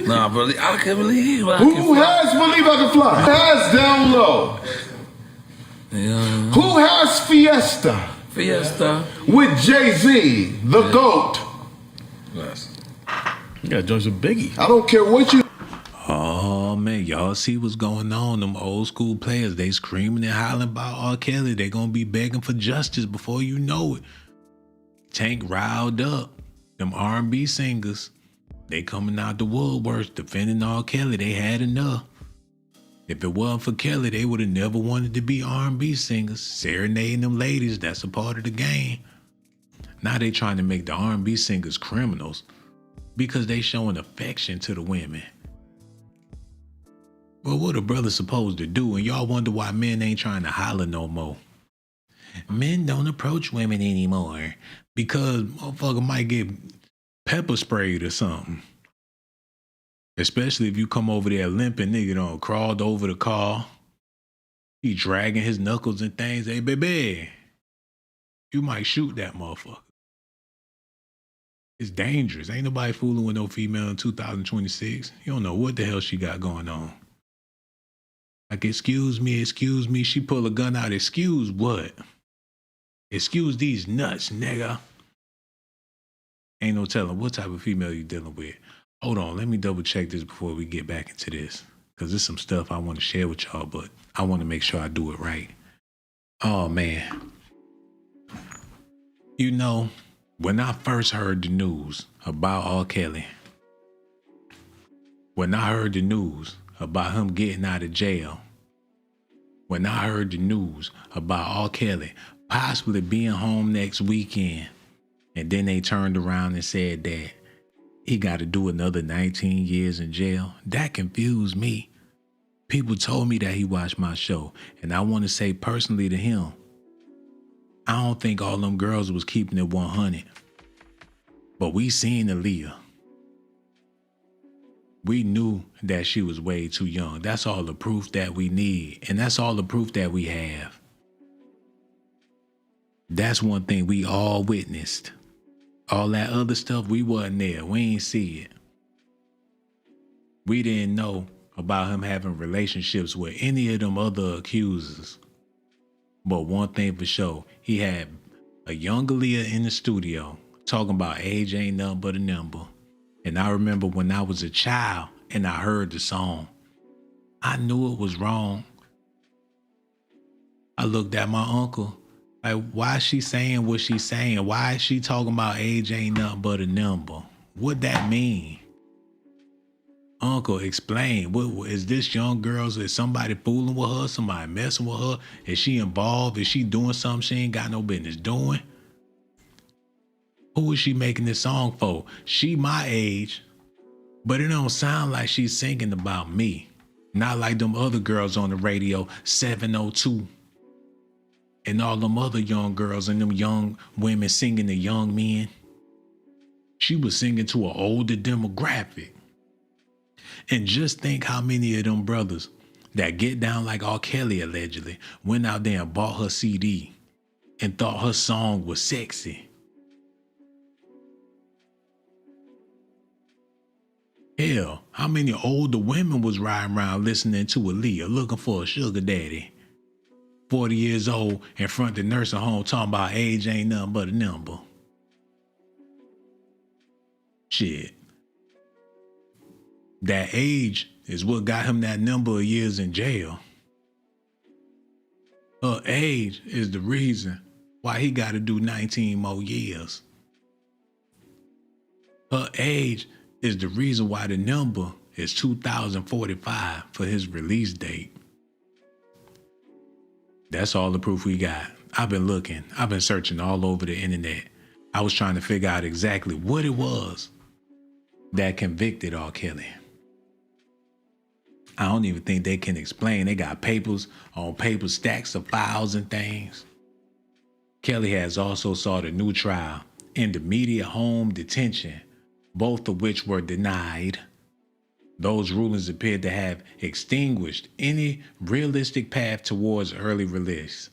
Nah, brother, I can't believe Who has believed I can fly? Who has down low? Yeah. Who has Fiesta? Fiesta. With Jay-Z, the GOAT. Yes. You got joints with Biggie. I don't care what you... Oh man, y'all see what's going on? Them old school players, they screaming and hollering about R. Kelly. They gonna be begging for justice before you know it. Tank riled up. Them R&B singers, they coming out the woodworks defending R. Kelly. They had enough. If it wasn't for Kelly, they would have never wanted to be R&B singers, serenading them ladies. That's a part of the game. Now they trying to make the R&B singers criminals because they showing affection to the women. Well, what a brother supposed to do? And y'all wonder why men ain't trying to holler no more. Men don't approach women anymore because motherfucker might get pepper sprayed or something. Especially if you come over there limping, nigga done crawled over the car. He dragging his knuckles and things. Hey, baby, you might shoot that motherfucker. It's dangerous. Ain't nobody fooling with no female in 2026. You don't know what the hell she got going on. Like, excuse me, she pull a gun out. Excuse what? Excuse these nuts, nigga. Ain't no telling what type of female you dealing with. Hold on, let me double check this before we get back into this. Because there's some stuff I want to share with y'all, but I want to make sure I do it right. Oh, man. You know, when I first heard the news about R. Kelly, when I heard the news about him getting out of jail, when I heard the news about R. Kelly possibly being home next weekend, and then they turned around and said that he got to do another 19 years in jail, that confused me. People told me that he watched my show, and I want to say personally to him, I don't think all them girls was keeping it 100. But we seen Aaliyah. We knew that she was way too young. That's all the proof that we need. And that's all the proof that we have. That's one thing we all witnessed. All that other stuff, we wasn't there. We ain't see it. We didn't know about him having relationships with any of them other accusers. But one thing for sure, he had a young Aaliyah in the studio talking about age ain't nothing but a number. And I remember when I was a child and I heard the song, I knew it was wrong. I looked at my uncle, like, why is she saying what she's saying? Why is she talking about age ain't nothing but a number? What that mean? Uncle, explain. What is this young girl? Is somebody fooling with her? Somebody messing with her? Is she involved? Is she doing something she ain't got no business doing? Who is she making this song for? She my age, but it don't sound like she's singing about me. Not like them other girls on the radio, 702. And all them other young girls and them young women singing to young men. She was singing to an older demographic. And just think how many of them brothers that get down like R. Kelly allegedly went out there and bought her CD and thought her song was sexy. Hell, how many older women was riding around listening to Aaliyah looking for a sugar daddy? 40 years old in front of the nursing home talking about age ain't nothing but a number. Shit. That age is what got him that number of years in jail. Her age is the reason why he got to do 19 more years. Her age is the reason why the number is 2045 for his release date. That's all the proof we got. I've been looking. I've been searching all over the internet. I was trying to figure out exactly what it was that convicted R. Kelly. I don't even think they can explain. They got papers on paper, stacks of files and things. Kelly has also sought a new trial in immediate home detention, both of which were denied. Those rulings appear to have extinguished any realistic path towards early release.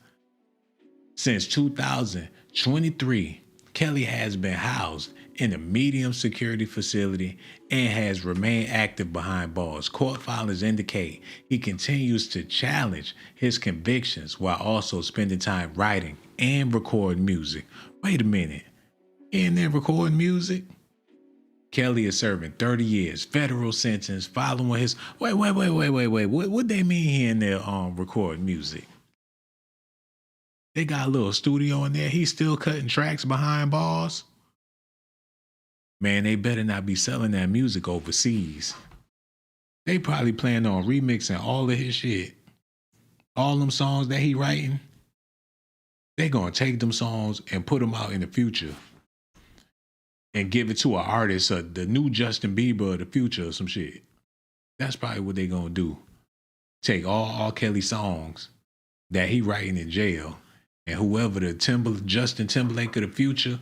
Since 2023, Kelly has been housed in a medium security facility and has remained active behind bars. Court filings indicate he continues to challenge his convictions while also spending time writing and recording music. Wait a minute, and then recording music? Kelly is serving 30 years federal sentence following his wait. What they mean here in there recording music? They got a little studio in there. He's still cutting tracks behind bars. Man, they better not be selling that music overseas. They probably plan on remixing all of his shit. All them songs that he writing. They gonna take them songs and put them out in the future. And give it to an artist, the new Justin Bieber of the future or some shit. That's probably what they gonna do. Take all R. Kelly songs that he writing in jail, and whoever the Justin Timberlake of the future,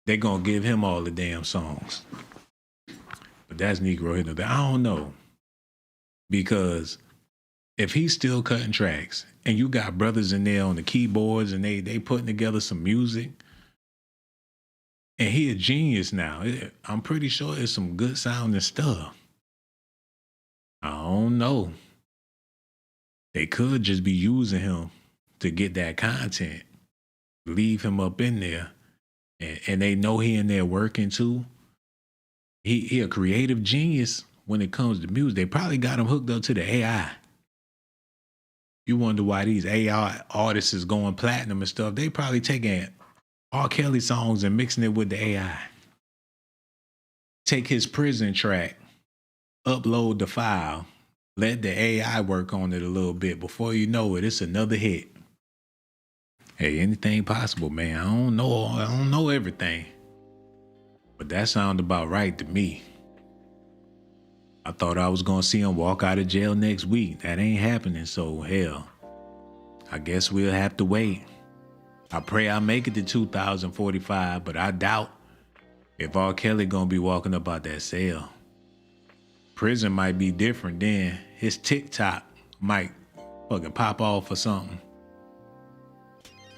they gonna give him all the damn songs. But that's Negro hitting. I don't know. Because if he's still cutting tracks and you got brothers in there on the keyboards and they putting together some music, and he a genius now. I'm pretty sure it's some good sounding stuff. I don't know. They could just be using him to get that content. Leave him up in there. And they know he in there working too. He a creative genius when it comes to music. They probably got him hooked up to the AI. You wonder why these AI artists is going platinum and stuff. They probably taking R. Kelly songs and mixing it with the AI. Take his prison track, upload the file, let the AI work on it a little bit. Before you know it, it's another hit. Hey, anything possible, man. I don't know everything. But that sounded about right to me. I thought I was gonna see him walk out of jail next week. That ain't happening, so hell, I guess we'll have to wait. I pray I make it to 2045, but I doubt if R. Kelly gonna be walking up out that cell. Prison might be different then. His TikTok might fucking pop off or something.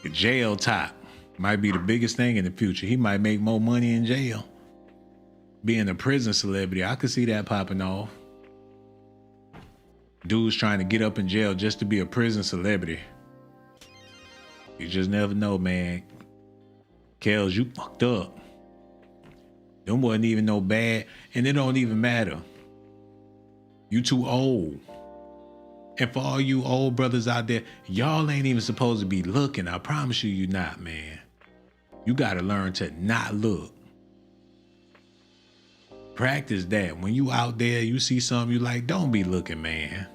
The jail top might be the biggest thing in the future. He might make more money in jail. Being a prison celebrity, I could see that popping off. Dude's trying to get up in jail just to be a prison celebrity. You just never know, man. Kels, you fucked up. Them wasn't even no bad, and it don't even matter. You too old. And for all you old brothers out there, y'all ain't even supposed to be looking. I promise you, you're not, man. You gotta learn to not look. Practice that. When you out there, you see something you like, don't be looking, man.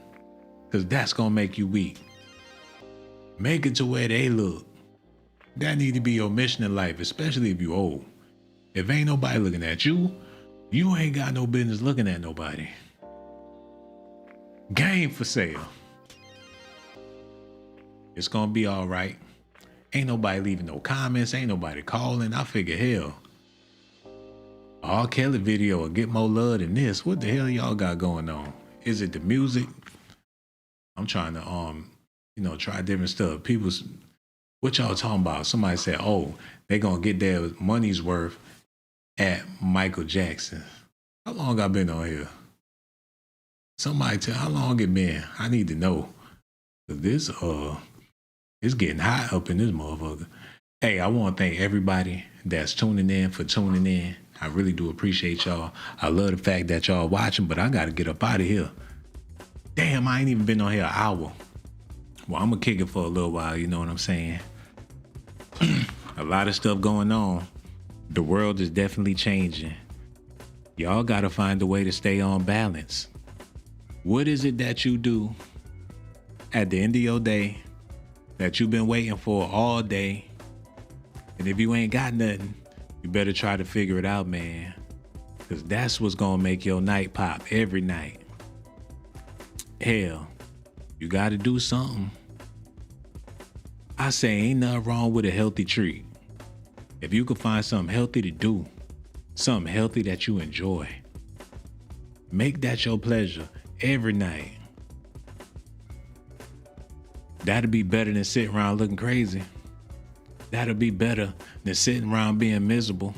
Because that's gonna make you weak. Make it to where they look. That need to be your mission in life, especially if you old. If ain't nobody looking at you, you ain't got no business looking at nobody. Game for sale. It's gonna be all right. Ain't nobody leaving no comments. Ain't nobody calling. I figure, hell, R. Kelly video will get more love than this. What the hell y'all got going on? Is it the music? I'm trying to try different stuff. What y'all talking about? Somebody said, oh, they gonna get their money's worth at Michael Jackson. How long I been on here? Somebody tell how long it been? I need to know. Cause this it's getting hot up in this motherfucker. Hey, I want to thank everybody that's tuning in for tuning in. I really do appreciate y'all. I love the fact that y'all watching, but I gotta get up out of here. Damn, I ain't even been on here an hour. Well, I'm gonna kick it for a little while, you know what I'm saying? A lot of stuff going on. The world is definitely changing. Y'all gotta find a way to stay on balance. What is it that you do at the end of your day that you've been waiting for all day? And if you ain't got nothing, you better try to figure it out, man. Because that's what's gonna make your night pop every night. Hell, you gotta do something. I say ain't nothing wrong with a healthy treat. If you can find something healthy to do, something healthy that you enjoy, make that your pleasure every night. That'll be better than sitting around looking crazy. That'll be better than sitting around being miserable.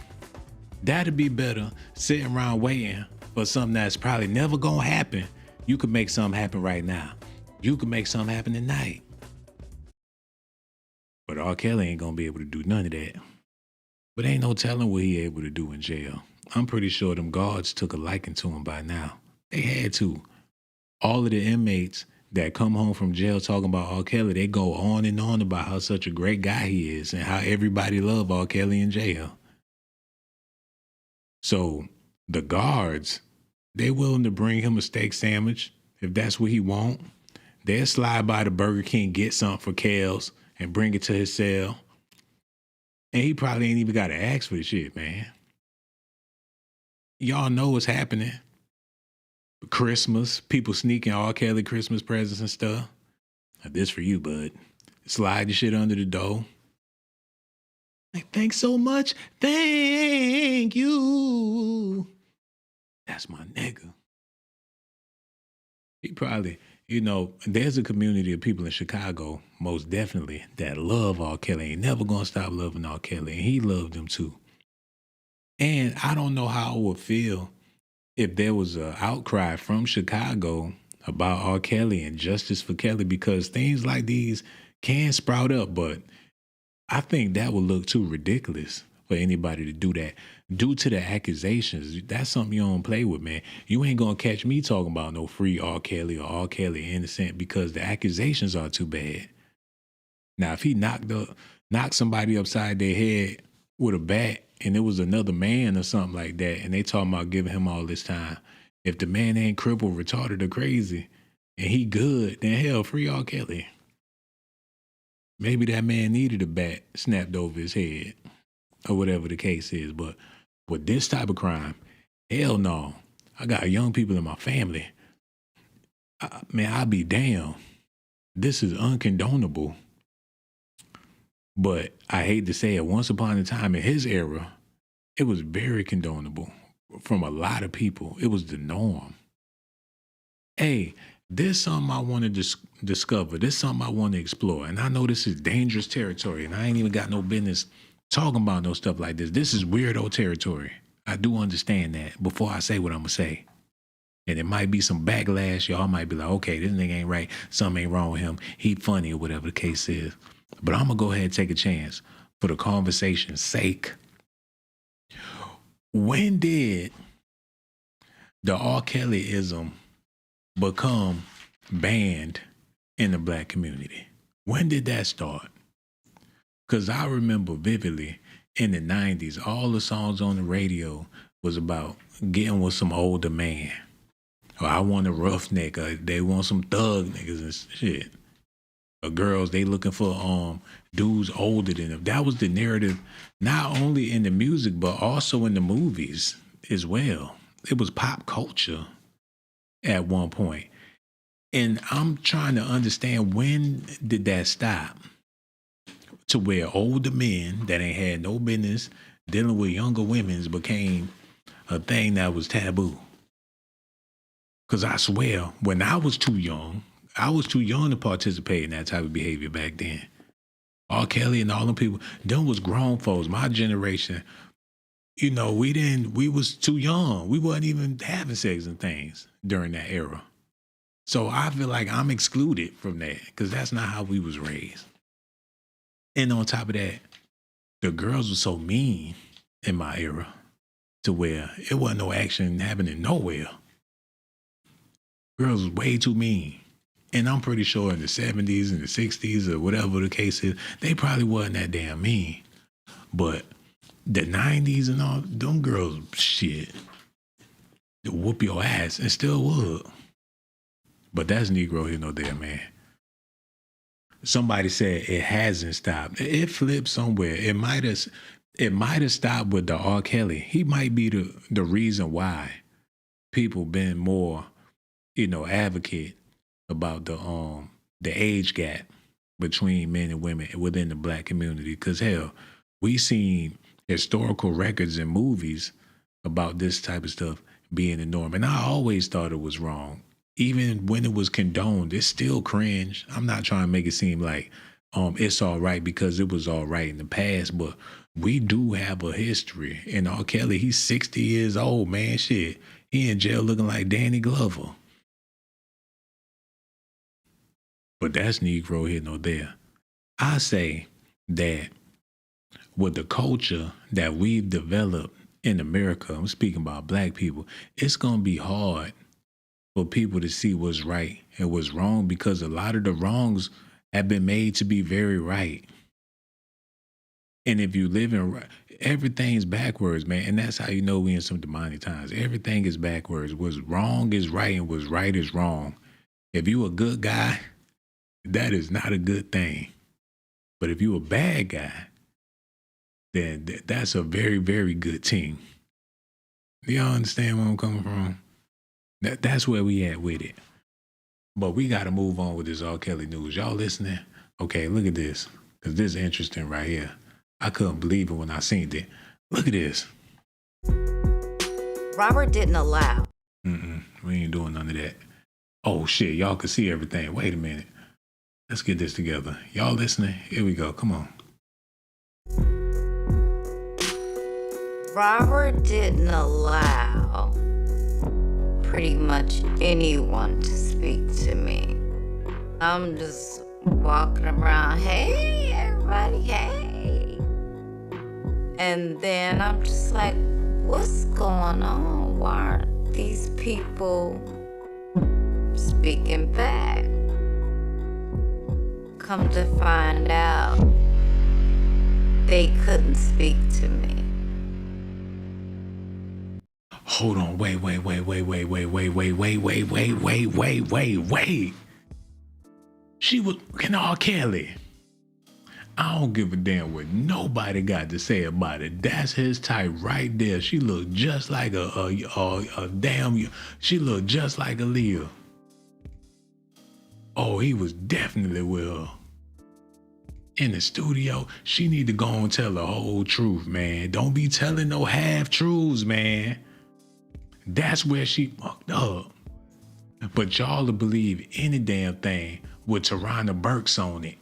That'll be better sitting around waiting for something that's probably never gonna happen. You can make something happen right now. You can make something happen tonight. But R. Kelly ain't gonna be able to do none of that. But ain't no telling what he able to do in jail. I'm pretty sure them guards took a liking to him by now. They had to. All of the inmates that come home from jail talking about R. Kelly, they go on and on about how such a great guy he is and how everybody love R. Kelly in jail. So the guards, they willing to bring him a steak sandwich if that's what he want. They'll slide by the Burger King, get something for Kels, and bring it to his cell. And he probably ain't even got to ask for the shit, man. Y'all know what's happening. Christmas, people sneaking R. Kelly Christmas presents and stuff. This for you, bud. Slide your shit under the door. Like, thanks so much. Thank you. That's my nigga. He probably, there's a community of people in Chicago, most definitely, that love R. Kelly. Ain't never gonna stop loving R. Kelly. And he loved them too. And I don't know how I would feel if there was an outcry from Chicago about R. Kelly and justice for Kelly, because things like these can sprout up, but I think that would look too ridiculous for anybody to do that. Due to the accusations, that's something you don't play with, man. You ain't gonna catch me talking about no free R. Kelly or R. Kelly innocent, because the accusations are too bad. Now, if he knocked somebody upside their head with a bat and it was another man or something like that, and they talking about giving him all this time, if the man ain't crippled, retarded, or crazy, and he good, then hell, free R. Kelly. Maybe that man needed a bat snapped over his head or whatever the case is. But with this type of crime, hell no. I got young people in my family. I'll be damned. This is uncondonable. But I hate to say it, once upon a time in his era, it was very condonable from a lot of people. It was the norm. Hey, there's something I want to discover. There's something I want to explore. And I know this is dangerous territory, and I ain't even got no business talking about no stuff like this. This is weirdo territory. I do understand that before I say what I'm going to say. And it might be some backlash. Y'all might be like, okay, this nigga ain't right. Something ain't wrong with him. He funny or whatever the case is. But I'm going to go ahead and take a chance for the conversation's sake. When did the R. Kellyism become banned in the black community? When did that start? Because I remember vividly in the 90s, all the songs on the radio was about getting with some older man. Or I want a roughneck, or they want some thug niggas and shit. Or girls, they looking for dudes older than them. That was the narrative, not only in the music, but also in the movies as well. It was pop culture at one point. And I'm trying to understand, when did that stop? To where older men that ain't had no business dealing with younger women became a thing that was taboo. Because I swear, when I was too young, I was too young to participate in that type of behavior back then. R. Kelly and all them people, them was grown folks. My generation, you know, we was too young. We wasn't even having sex and things during that era. So I feel like I'm excluded from that because that's not how we was raised. And on top of that, the girls were so mean in my era to where it wasn't no action happening nowhere. Girls was way too mean. And I'm pretty sure in the 70s and the 60s or whatever the case is, they probably wasn't that damn mean. But the 90s and all, them girls, shit, they whoop your ass and still would. But that's Negro here, no there, man. Somebody said it hasn't stopped. It flipped somewhere. It might have stopped with the R. Kelly. He might be the reason why people been more, you know, advocate about the age gap between men and women within the black community. Because hell, we seen historical records and movies about this type of stuff being the norm. And I always thought it was wrong. Even when it was condoned, it's still cringe. I'm not trying to make it seem like it's all right because it was all right in the past, but we do have a history. And R. Kelly, he's 60 years old, man. Shit, he in jail looking like Danny Glover. But that's Negro here, no there. I say that with the culture that we've developed in America, I'm speaking about black people, it's going to be hard for people to see what's right and what's wrong because a lot of the wrongs have been made to be very right. And if you live in, everything's backwards, man. And that's how you know we in some demonic times. Everything is backwards. What's wrong is right and what's right is wrong. If you a good guy, that is not a good thing. But if you a bad guy, then that's a very, very good team. Do y'all understand where I'm coming from? That's where we at with it. But we got to move on with this R. Kelly news. Y'all listening? Okay, look at this. Because this is interesting right here. I couldn't believe it when I seen it. Look at this. Robert didn't allow. We ain't doing none of that. Oh, shit. Y'all can see everything. Wait a minute. Let's get this together. Y'all listening? Here we go. Come on. Robert didn't allow pretty much anyone to speak to me. I'm just walking around, hey, everybody, hey. And then I'm just like, what's going on? Why aren't these people speaking back? Come to find out, they couldn't speak to me. Hold on, wait. She was looking R. Kelly. I don't give a damn what nobody got to say about it. That's his type right there. She looked just like she looked just like Aaliyah. Oh, he was definitely with her. In the studio, she need to go and tell the whole truth, man. Don't be telling no half-truths, man. That's where she fucked up. But y'all to believe any damn thing with Tarana Burks on it.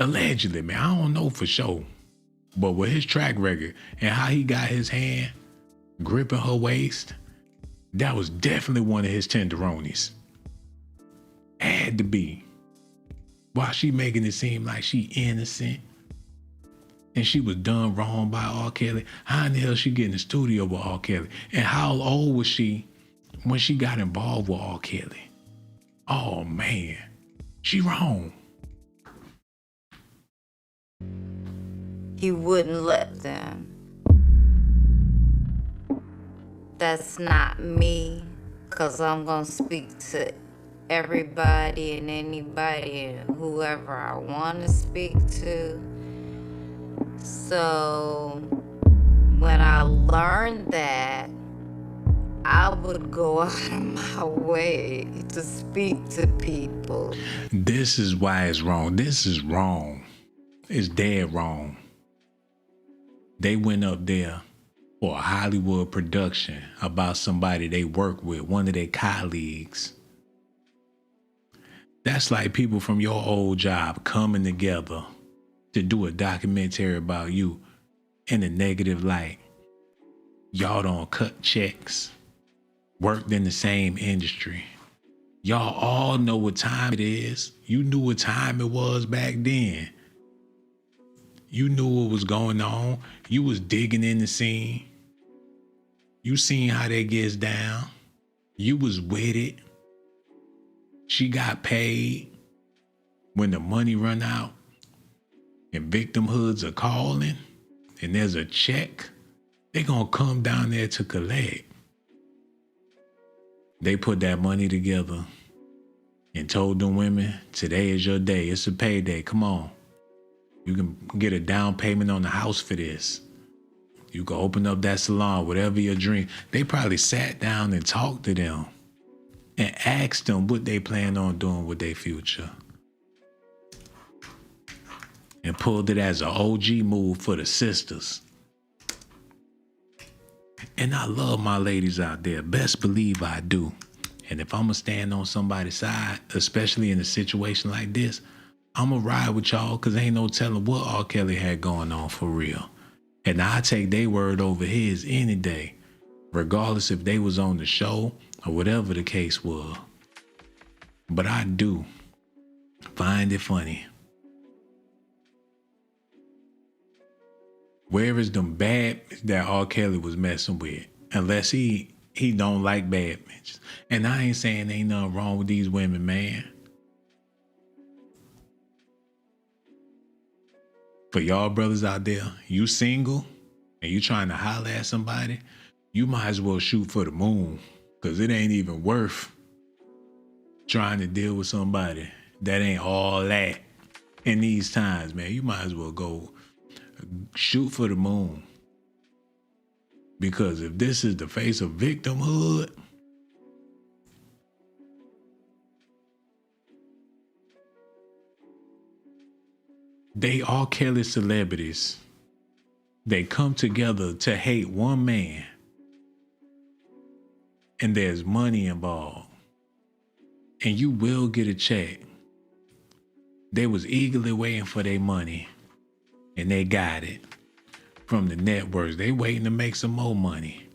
Allegedly, man. I don't know for sure. But with his track record and how he got his hand gripping her waist, that was definitely one of his tenderonies. Had to be. While she making it seem like she innocent and she was done wrong by R. Kelly, how in the hell she get in the studio with R. Kelly? And how old was she when she got involved with R. Kelly? Oh man, she wrong. He wouldn't let them. That's not me, 'cause I'm gonna speak to everybody and anybody and whoever I want to speak to. So when I learned that, I would go out of my way to speak to people. This is why it's wrong. This is wrong. It's dead wrong. They went up there for a Hollywood production about somebody they work with, one of their colleagues. That's like people from your old job coming together to do a documentary about you in a negative light. Y'all don't cut checks, worked in the same industry. Y'all all know what time it is. You knew what time it was back then. You knew what was going on. You was digging in the scene. You seen how that gets down. You was with it. She got paid. When the money run out and victim hoods are calling and there's a check, they gonna come down there to collect. They put that money together and told them women, today is your day. It's a payday. Come on. You can get a down payment on the house for this. You can open up that salon, whatever your dream. They probably sat down and talked to them and asked them what they plan on doing with their future. And pulled it as an OG move for the sisters. And I love my ladies out there. Best believe I do. And if I'm going to stand on somebody's side, especially in a situation like this, I'm going to ride with y'all because ain't no telling what R. Kelly had going on for real. And I take their word over his any day, regardless if they was on the show or whatever the case was. But I do find it funny. Where is them bad that R. Kelly was messing with? Unless he don't like bad bitches. And I ain't saying ain't nothing wrong with these women, man. For y'all brothers out there, you single and you trying to holler at somebody, you might as well shoot for the moon, because it ain't even worth trying to deal with somebody that ain't all that in these times, man. You might as well go shoot for the moon. Because if this is the face of victimhood, they all Kelly celebrities. They come together to hate one man. And there's money involved. And you will get a check. They was eagerly waiting for their money. And they got it. From the networks. They waiting to make some more money.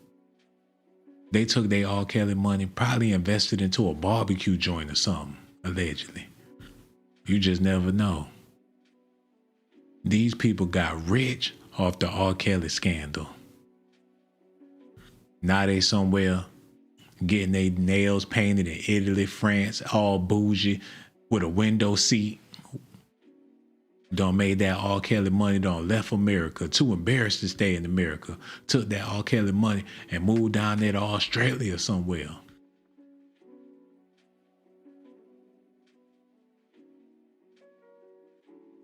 They took their R. Kelly money, probably invested into a barbecue joint or something, allegedly. You just never know. These people got rich off the R. Kelly scandal. Now they somewhere getting their nails painted in Italy, France, all bougie, with a window seat. Done made that R. Kelly money, done left America, too embarrassed to stay in America. Took that R. Kelly money and moved down there to Australia or somewhere.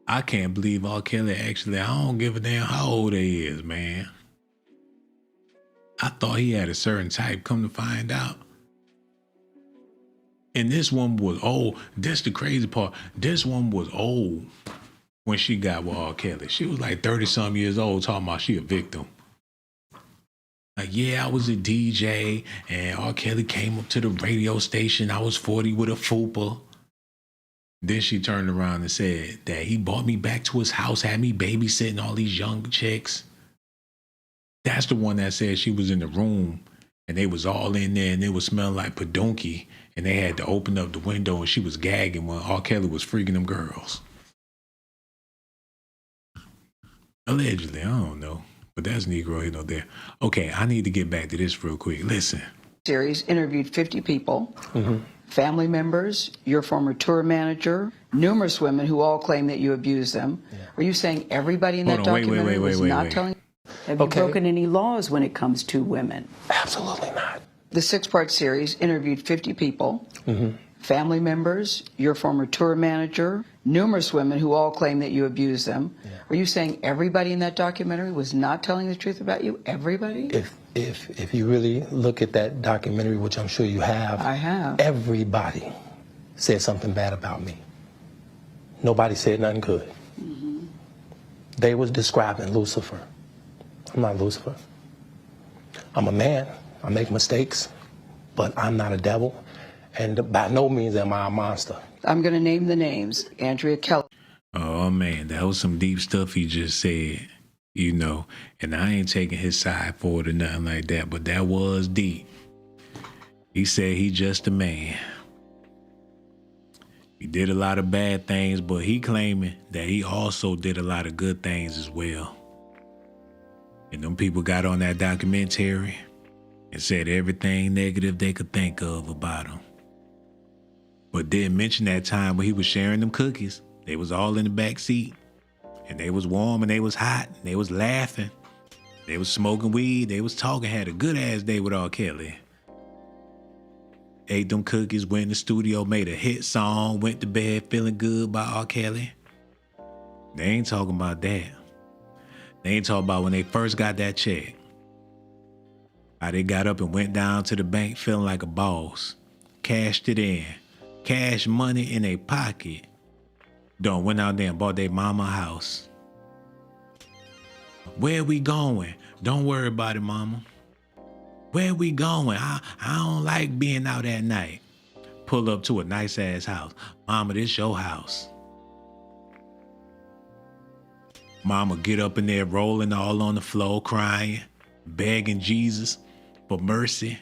I can't believe R. Kelly actually, I don't give a damn how old he is, man. I thought he had a certain type, come to find out. And this one was old. This the crazy part. This one was old when she got with R. Kelly. She was like 30-some years old talking about she a victim. Like, yeah, I was a DJ and R. Kelly came up to the radio station. I was 40 with a fupa. Then she turned around and said that he brought me back to his house, had me babysitting all these young chicks. That's the one that said she was in the room and they was all in there and it was smelling like pedunky and they had to open up the window and she was gagging when R. Kelly was freaking them girls. Allegedly, I don't know. But that's Negro, you know, there. Okay, I need to get back to this real quick. Listen. Series interviewed 50 people, family members, your former tour manager, numerous women who all claim that you abused them. Yeah. Are you saying everybody in that documentary was not telling? Have you broken any laws when it comes to women? Absolutely not. The 6-part series interviewed 50 people, family members, your former tour manager, numerous women who all claim that you abused them. Yeah. Are you saying everybody in that documentary was not telling the truth about you? Everybody? If you really look at that documentary, which I'm sure you have, I have. Everybody said something bad about me. Nobody said nothing good. They was describing Lucifer. I'm not Lucifer. I'm a man. I make mistakes, but I'm not a devil. And by no means am I a monster. I'm going to name the names. Andrea Kelly. Oh man, that was some deep stuff he just said, you know, and I ain't taking his side for it or nothing like that, but that was deep. He said he just a man. He did a lot of bad things, but he claiming that he also did a lot of good things as well. And them people got on that documentary and said everything negative they could think of about him. But didn't mention that time when he was sharing them cookies. They was all in the back seat, and they was warm and they was hot, and they was laughing. They was smoking weed, they was talking, had a good ass day with R. Kelly. Ate them cookies, went in the studio, made a hit song, went to bed feeling good by R. Kelly. They ain't talking about that. They ain't talking about when they first got that check. How they got up and went down to the bank feeling like a boss. Cashed it in. Cash money in their pocket. Done went out there and bought their mama a house. Where we going? Don't worry about it, mama. Where we going? I don't like being out at night. Pull up to a nice ass house. Mama, this your house. Mama get up in there rolling all on the floor, crying, begging Jesus for mercy.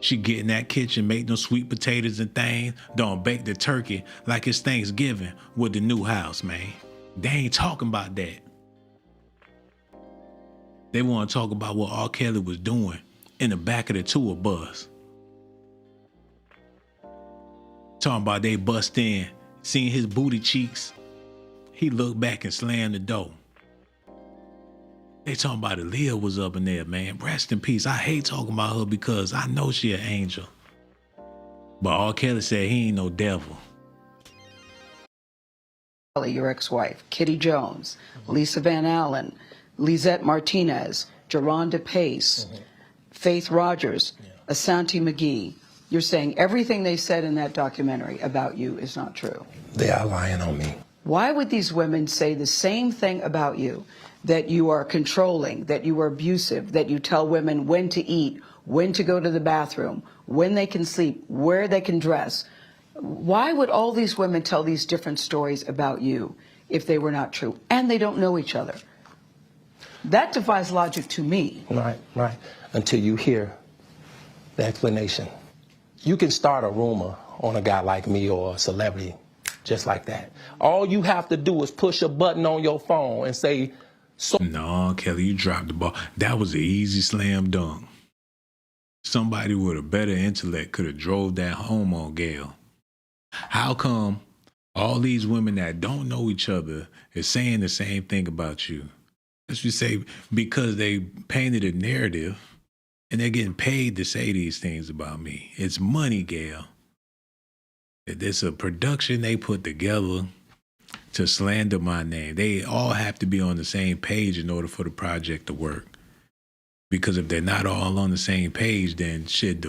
She get in that kitchen, make them sweet potatoes and things, don't bake the turkey like it's Thanksgiving with the new house, man. They ain't talking about that. They want to talk about what R. Kelly was doing in the back of the tour bus. Talking about they bust in, seeing his booty cheeks. He looked back and slammed the door. They talking about Aaliyah was up in there, man. Rest in peace. I hate talking about her because I know she an angel. But R. Kelly said he ain't no devil. Your ex-wife, Kitty Jones, Lisa Van Allen, Lisette Martinez, Jerronda Pace, Faith Rogers, Asante McGee. You're saying everything they said in that documentary about you is not true. They are lying on me. Why would these women say the same thing about you? That you are controlling, that you are abusive, that you tell women when to eat, when to go to the bathroom, when they can sleep, where they can dress. Why would all these women tell these different stories about you if they were not true? And they don't know each other. That defies logic to me. Right. Until you hear the explanation. You can start a rumor on a guy like me or a celebrity just like that. All you have to do is push a button on your phone and say, no, Kelly, you dropped the ball. That was an easy slam dunk. Somebody with a better intellect could have drove that home on Gail. How come all these women that don't know each other is saying the same thing about you? Let's just say because they painted a narrative and they're getting paid to say these things about me. It's money, Gail. It's a production they put together to slander my name. They all have to be on the same page in order for the project to work. Because if they're not all on the same page, then shit,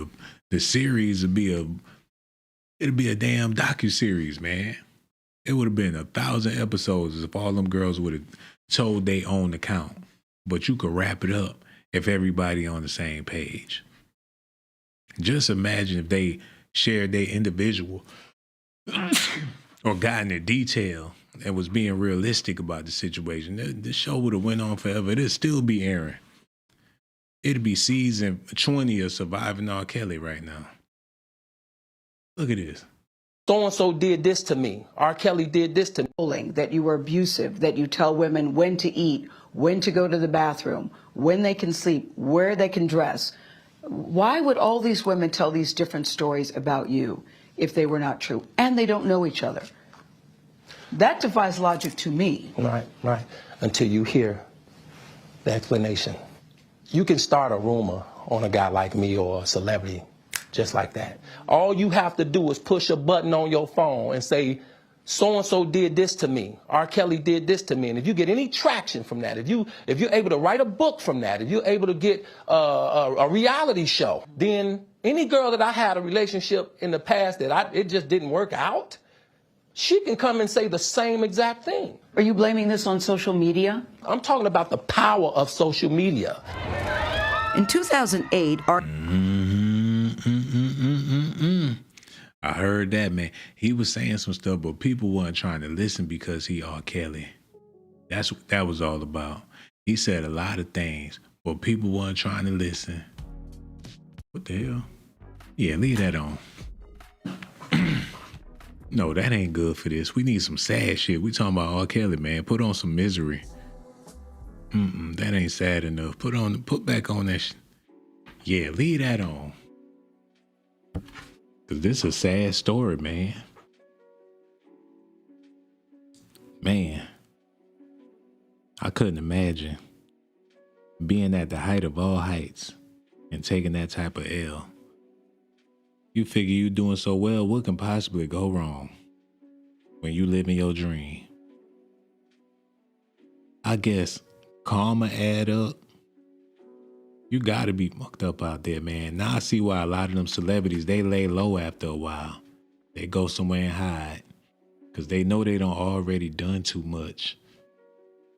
the series would be it'd be a damn docuseries, man. It would have been 1,000 episodes if all them girls would have told they own account. But you could wrap it up if everybody on the same page. Just imagine if they shared their individual or got in the detail and was being realistic about the situation. The show would have went on forever. It'd still be airing. It'd be season 20 of Surviving R. Kelly right now. Look at this. So-and-so did this to me. R. Kelly did this to me. That you are abusive, that you tell women when to eat, when to go to the bathroom, when they can sleep, where they can dress. Why would all these women tell these different stories about you if they were not true? And they don't know each other. That defies logic to me. Right. Until you hear the explanation. You can start a rumor on a guy like me or a celebrity just like that. All you have to do is push a button on your phone and say, so-and-so did this to me. R. Kelly did this to me. And if you get any traction from that, if you're able to write a book from that, if you're able to get a reality show, then any girl that I had a relationship in the past that it just didn't work out, she can come and say the same exact thing. Are you blaming this on social media? I'm talking about the power of social media. In 2008, I heard that, man. He was saying some stuff, but people weren't trying to listen because he R. Kelly. That's what that was all about. He said a lot of things, but people weren't trying to listen. What the hell? Yeah, leave that on. No, that ain't good for this. We need some sad shit. We talking about R. Kelly, man. Put on some Misery. That ain't sad enough. Put back on that shit. Yeah, leave that on. Cause this is a sad story, man. Man, I couldn't imagine being at the height of all heights and taking that type of L. You figure you doing so well, what can possibly go wrong when you live in your dream? I guess karma add up. You gotta be mucked up out there, man. Now I see why a lot of them celebrities, they lay low after a while. They go somewhere and hide because they know they done already done too much.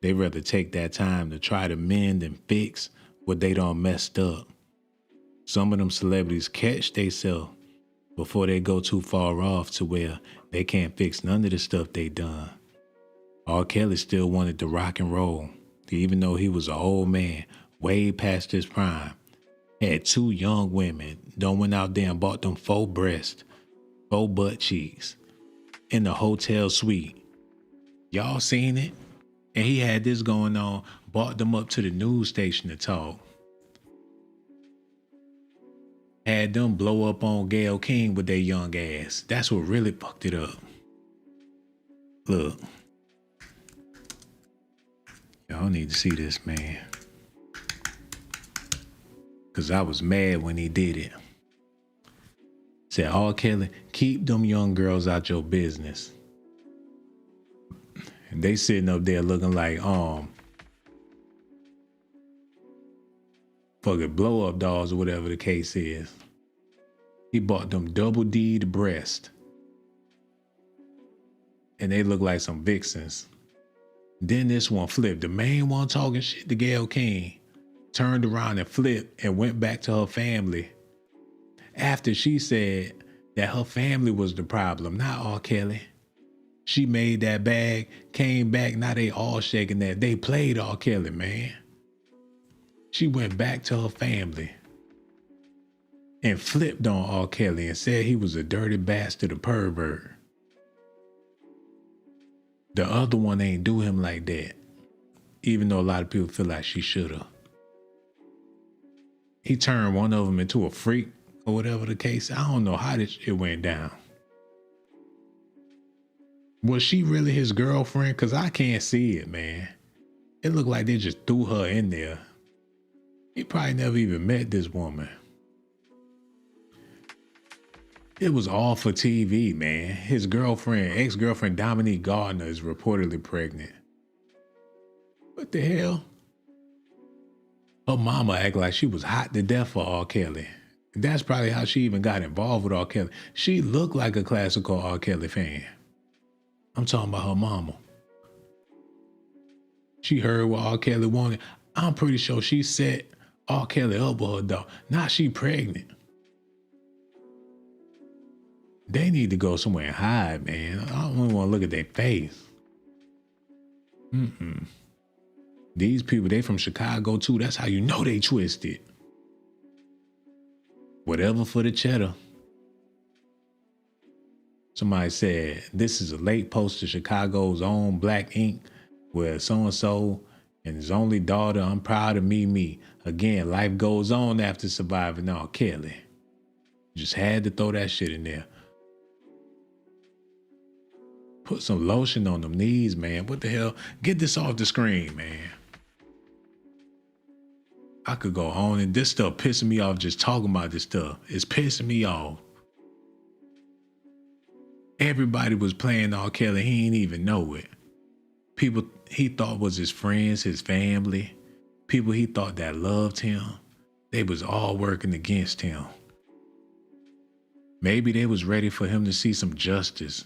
They rather take that time to try to mend and fix what they done messed up. Some of them celebrities catch theyself before they go too far off to where they can't fix none of the stuff they done. R. Kelly still wanted to rock and roll, even though he was an old man, way past his prime. Had 2 young women, done went out there and bought them 4 breasts, 4 butt cheeks, in the hotel suite. Y'all seen it? And he had this going on, brought them up to the news station to talk. Had them blow up on Gayle King with their young ass. That's what really fucked it up. Look. Y'all need to see this, man. Cause I was mad when he did it. Said, R. Kelly, keep them young girls out your business. And they sitting up there looking like, fucking blow up dolls or whatever the case is. He bought them double D'd breast. And they look like some vixens. Then this one flipped. The main one talking shit to Gayle King turned around and flipped and went back to her family after she said that her family was the problem, not R. Kelly. She made that bag, came back, now they all shaking that. They played R. Kelly, man. She went back to her family and flipped on R. Kelly and said he was a dirty bastard, a pervert. The other one ain't do him like that, even though a lot of people feel like she should've. He turned one of them into a freak or whatever the case. I don't know how it went down. Was she really his girlfriend? Cause I can't see it, man. It looked like they just threw her in there. He probably never even met this woman. It was all for TV, man. His girlfriend, ex-girlfriend Dominique Gardner is reportedly pregnant. What the hell? Her mama act like she was hot to death for R. Kelly. That's probably how she even got involved with R. Kelly. She looked like a classical R. Kelly fan. I'm talking about her mama. She heard what R. Kelly wanted. I'm pretty sure she set R. Kelly up with her dog. Now she pregnant. They need to go somewhere and hide, man. I don't even want to look at their face. These people, they from Chicago too. That's how you know they twisted. Whatever for the cheddar. Somebody said, this is a late post to Chicago's own Black Ink, where so-and-so and his only daughter, I'm proud of me. Again, life goes on after surviving R. Kelly. Just had to throw that shit in there. Put some lotion on them knees, man. What the hell? Get this off the screen, man. I could go on, and this stuff pissing me off just talking about this stuff. It's pissing me off. Everybody was playing R. Kelly. He ain't even know it. People he thought was his friends, his family, people he thought that loved him, they was all working against him. Maybe they was ready for him to see some justice.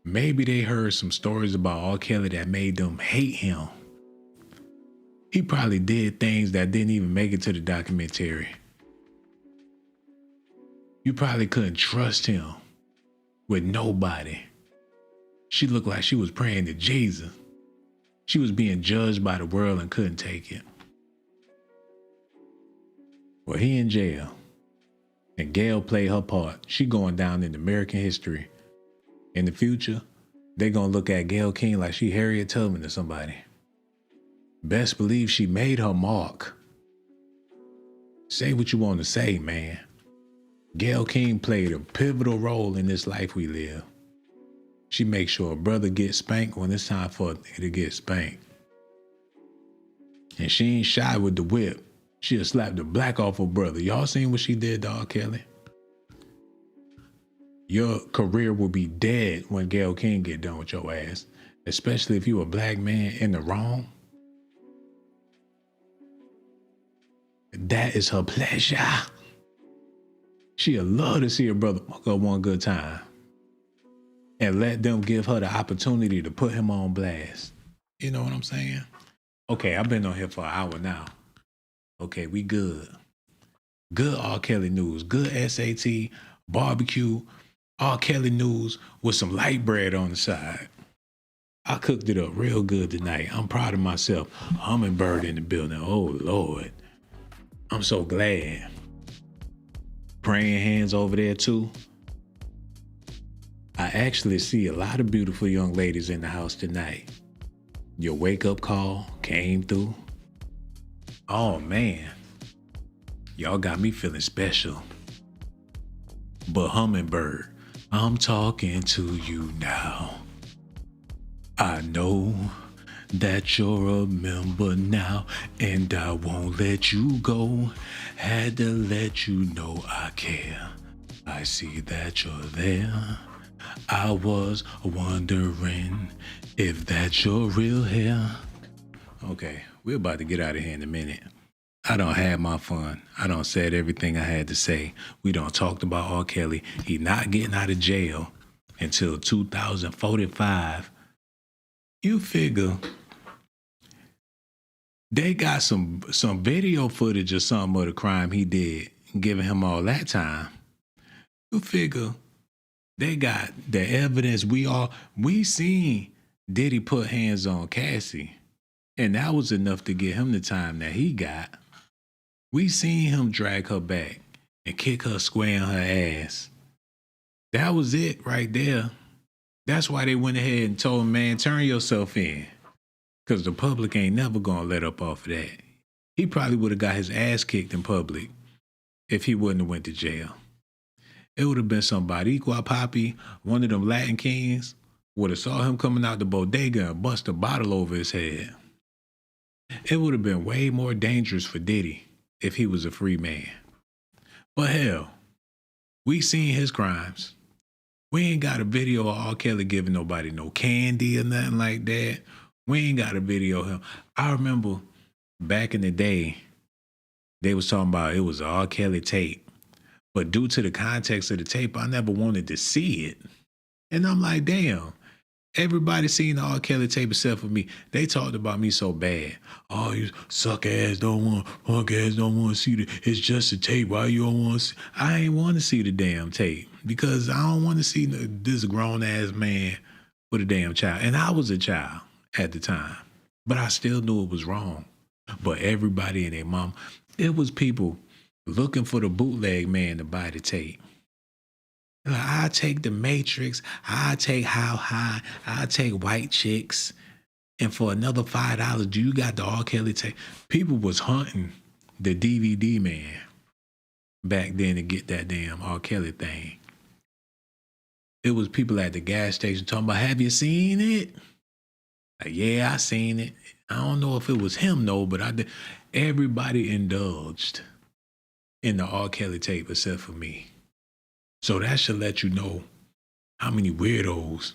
Maybe they heard some stories about R. Kelly that made them hate him. He probably did things that didn't even make it to the documentary. You probably couldn't trust him. with nobody. She looked like she was praying to Jesus. She was being judged by the world and couldn't take it. Well, he in jail. And Gail played her part. She going down in American history. In the future, they gonna look at Gail King like she Harriet Tubman or somebody. Best believe she made her mark. Say what you want to say, man. Gail King played a pivotal role in this life we live. She makes sure a brother gets spanked when it's time for it to get spanked. And she ain't shy with the whip. She'll slap the black off her brother. Y'all seen what she did to R. Kelly? Your career will be dead when Gail King get done with your ass. Especially if you a black man in the wrong. That is her pleasure. She'll love to see her brother fuck up one good time. And let them give her the opportunity to put him on blast. You know what I'm saying? Okay, I've been on here for an hour now. Okay, we good. Good R. Kelly news. Good S.A.T. barbecue. R. Kelly news with some light bread on the side. I cooked it up real good tonight. I'm proud of myself. Hummingbird in the building. Oh, Lord. I'm so glad. Praying hands over there, too. I actually see a lot of beautiful young ladies in the house tonight. Your wake-up call came through. Oh, man. Y'all got me feeling special. But Hummingbird, I'm talking to you now. I know that you're a member now, and I won't let you go. Had to let you know I care. I see that you're there. I was wondering if that's your real hair. Okay, we're about to get out of here in a minute. I done had my fun. I done said everything I had to say. We done talked about R. Kelly. He not getting out of jail until 2045. You figure they got some video footage or something of the crime he did, giving him all that time. You figure they got the evidence. We seen Diddy put hands on Cassie, and that was enough to get him the time that he got. We seen him drag her back and kick her square in her ass. That was it right there. That's why they went ahead and told him, man, turn yourself in. Because the public ain't never going to let up off of that. He probably would have got his ass kicked in public if he wouldn't have went to jail. It would have been somebody, Poppy, one of them Latin kings, would have saw him coming out the bodega and bust a bottle over his head. It would have been way more dangerous for Diddy if he was a free man. But hell, we seen his crimes. We ain't got a video of R. Kelly giving nobody no candy or nothing like that. We ain't got a video of him. I remember back in the day, they was talking about it was an R. Kelly tape. But due to the context of the tape, I never wanted to see it. And I'm like, damn, everybody seen the R. Kelly tape except for me. They talked about me so bad. Oh, you suck ass punk ass don't want to see it. It's just a tape. Why you don't want to see? I ain't want to see the damn tape because I don't want to see this grown ass man with a damn child. And I was a child at the time, but I still knew it was wrong. But everybody and their mom, it was people looking for the bootleg man to buy the tape. Like, I take the Matrix, I take How High, I take White Chicks, and for another $5, do you got the R. Kelly tape? People was hunting the DVD man back then to get that damn R. Kelly thing. It was people at the gas station talking about, have you seen it? Like, yeah, I seen it. I don't know if it was him, though, but I did. Everybody indulged in the R. Kelly tape except for me. So that should let you know how many weirdos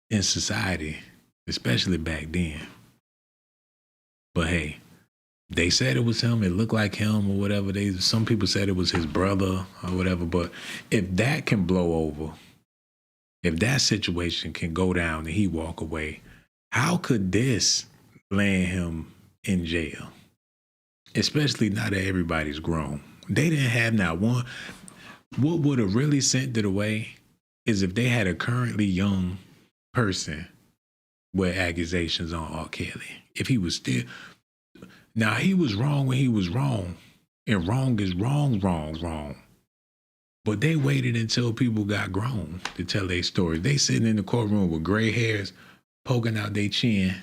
in society, especially back then. But hey, they said it was him. It looked like him or whatever. Some people said it was his brother or whatever. But if that can blow over, if that situation can go down and he walk away, how could this land him in jail? Especially now that everybody's grown. They didn't have not one. What would have really sent it away is if they had a currently young person with accusations on R. Kelly. If he was still, now he was wrong when he was wrong, and wrong is wrong. But they waited until people got grown to tell their stories. They sitting in the courtroom with gray hairs poking out their chin.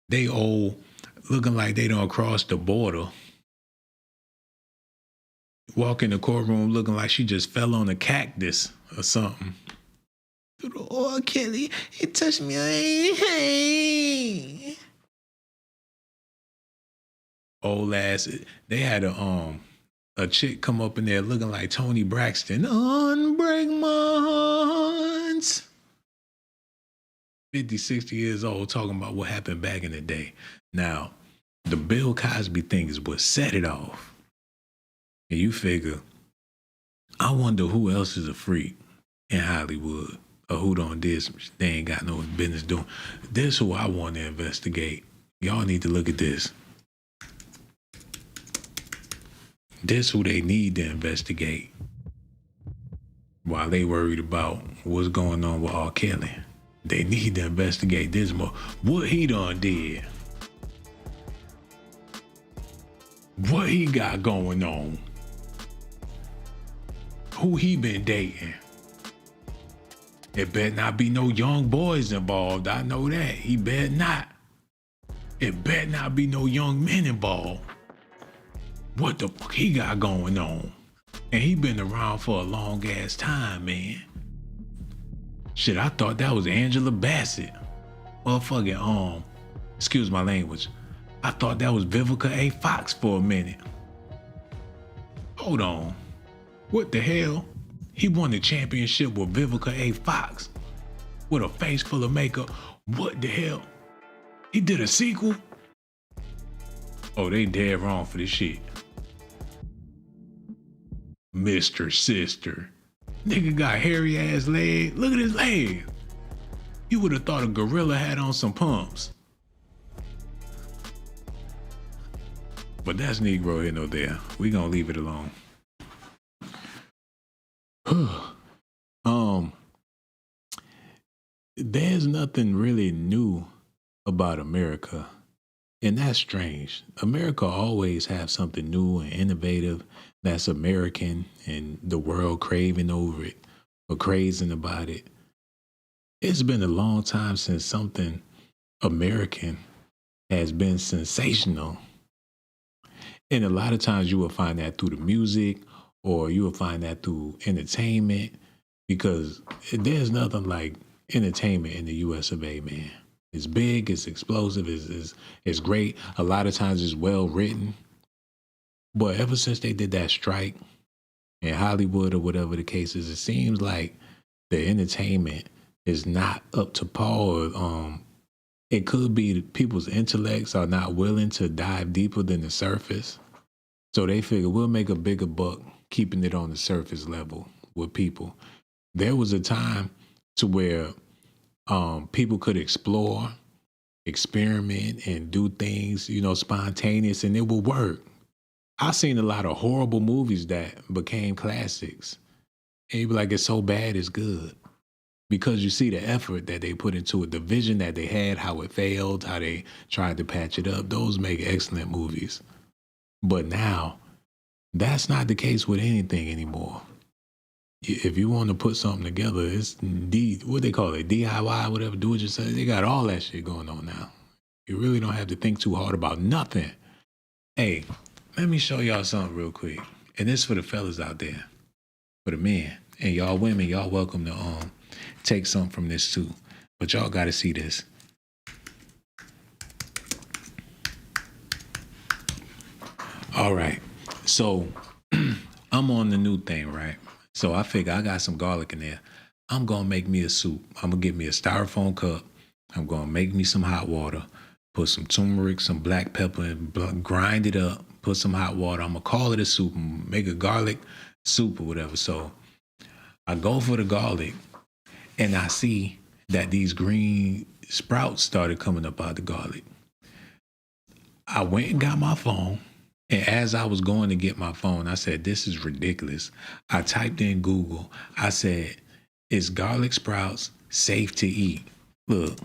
They old, looking like they done crossed the border. Walk in the courtroom looking like she just fell on a cactus or something. Oh, Kelly, it touched me. Hey. Old ass. They had a chick come up in there looking like Toni Braxton. Unbreak my heart. 50, 60 years old talking about what happened back in the day. Now, the Bill Cosby thing is what set it off. And you figure, I wonder who else is a freak in Hollywood or who done this they ain't got no business doing. This who I want to investigate. Y'all need to look at this. This who they need to investigate while they worried about what's going on with R. Kelly. They need to investigate this more. What he done did. What he got going on. Who he been dating. It better not be no young boys involved. I know that. He better not. It better not be no young men involved. What the fuck he got going on? And he been around for a long ass time, man. Shit, I thought that was Angela Bassett. Motherfucking, excuse my language. I thought that was Vivica A. Fox for a minute. Hold on. What the hell? He won the championship with Vivica A. Fox with a face full of makeup. What the hell? He did a sequel? Oh, they dead wrong for this shit. Mr. Sister. Nigga got hairy ass legs. Look at his legs. You would have thought a gorilla had on some pumps. But that's Negro here, no there. We gonna leave it alone. There's nothing really new about America, and that's strange. America always have something new and innovative that's American, and the world craving over it or crazing about it. It's been a long time since something American has been sensational. And a lot of times you will find that through the music, or you will find that through entertainment, because there's nothing like entertainment in the US of A, man. It's big, it's explosive, it's great. A lot of times it's well written. But ever since they did that strike in Hollywood or whatever the case is, it seems like the entertainment is not up to par. It could be that people's intellects are not willing to dive deeper than the surface. So they figure we'll make a bigger buck keeping it on the surface level with people. There was a time to where people could explore, experiment, and do things, spontaneous, and it would work. I've seen a lot of horrible movies that became classics. And you be like, it's so bad, it's good. Because you see the effort that they put into it, the vision that they had, how it failed, how they tried to patch it up. Those make excellent movies. But now, that's not the case with anything anymore. If you want to put something together, it's what they call it, DIY, whatever, do it yourself. They got all that shit going on now. You really don't have to think too hard about nothing. Hey, let me show y'all something real quick. And this is for the fellas out there, for the men. And y'all women, y'all welcome to take something from this too. But y'all got to see this. All right. So I'm on the new thing, right? So I figure I got some garlic in there. I'm going to make me a soup. I'm going to get me a styrofoam cup. I'm going to make me some hot water, put some turmeric, some black pepper, and grind it up, put some hot water. I'm going to call it a soup and make a garlic soup or whatever. So I go for the garlic, and I see that these green sprouts started coming up out of the garlic. I went and got my phone, And as I was going to get my phone, I said, this is ridiculous. I typed in Google. I said, is garlic sprouts safe to eat? Look.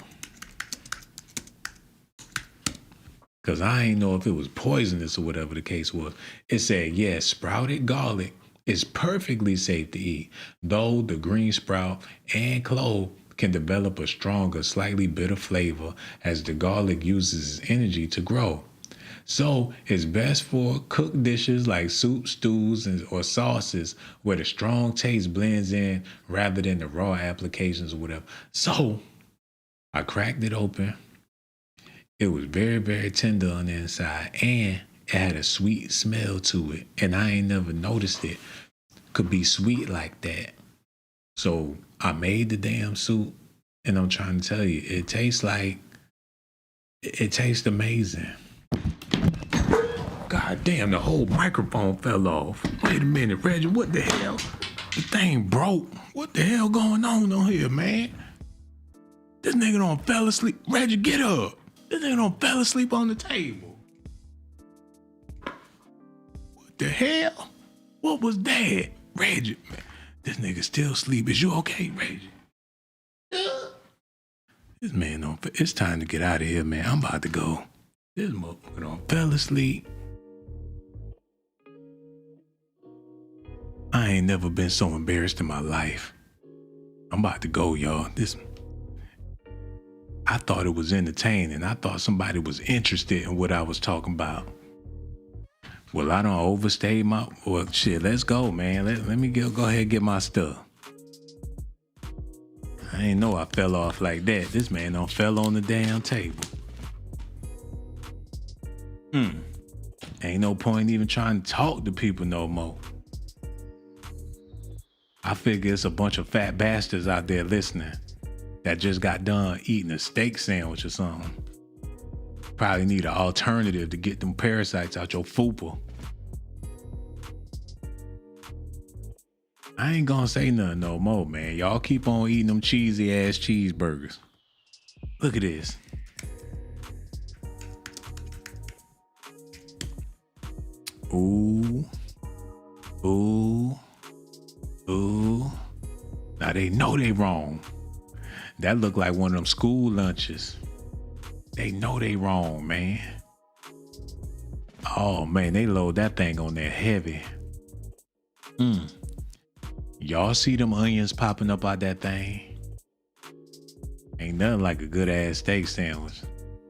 Because I ain't know if it was poisonous or whatever the case was. It said, yes, sprouted garlic is perfectly safe to eat, though the green sprout and clove can develop a stronger, slightly bitter flavor as the garlic uses its energy to grow. So it's best for cooked dishes like soup, stews, or sauces where the strong taste blends in rather than the raw applications or whatever. So I cracked it open. It was very, very tender on the inside, and it had a sweet smell to it. And I ain't never noticed it could be sweet like that. So I made the damn soup, and I'm trying to tell you, it tastes amazing. God damn, the whole microphone fell off. Wait a minute, Reggie, what the hell? The thing broke. What the hell going on here, man? This nigga done fell asleep. Reggie, get up. This nigga done fell asleep on the table. What the hell? What was that? Reggie, man, this nigga still asleep. Is you okay, Reggie? This man done, it's time to get out of here, man. I'm about to go. This motherfucker done fell asleep. I ain't never been so embarrassed in my life. I'm about to go, y'all. I thought it was entertaining. I thought somebody was interested in what I was talking about. Well, I don't overstay well, shit, let's go, man. Let me go ahead and get my stuff. I ain't know I fell off like that. This man done fell on the damn table. Ain't no point even trying to talk to people no more. I figure it's a bunch of fat bastards out there listening that just got done eating a steak sandwich or something. Probably need an alternative to get them parasites out your fupa. I ain't gonna say nothing no more, man. Y'all keep on eating them cheesy ass cheeseburgers. Look at this. Ooh. Ooh. Ooh. Now they know they wrong. That look like one of them school lunches. They know they wrong, man. Oh man, they load that thing on there heavy. Y'all see them onions popping up out that thing? Ain't nothing like a good ass steak sandwich.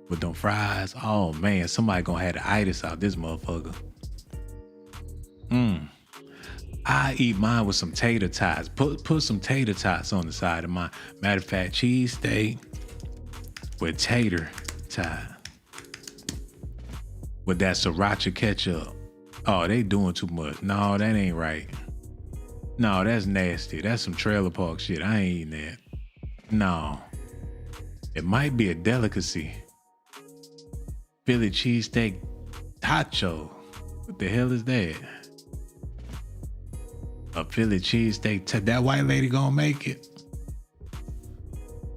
With them fries, oh man, somebody gonna have the itis out this motherfucker. I eat mine with some tater tots. Put some tater tots on the side of mine. Matter of fact, cheese steak with tater tot. With that sriracha ketchup. Oh, they doing too much. No, that ain't right. No, that's nasty. That's some trailer park shit. I ain't eating that. No. It might be a delicacy. Philly cheesesteak tacho. What the hell is that? A Philly cheesesteak. That white lady gonna make it?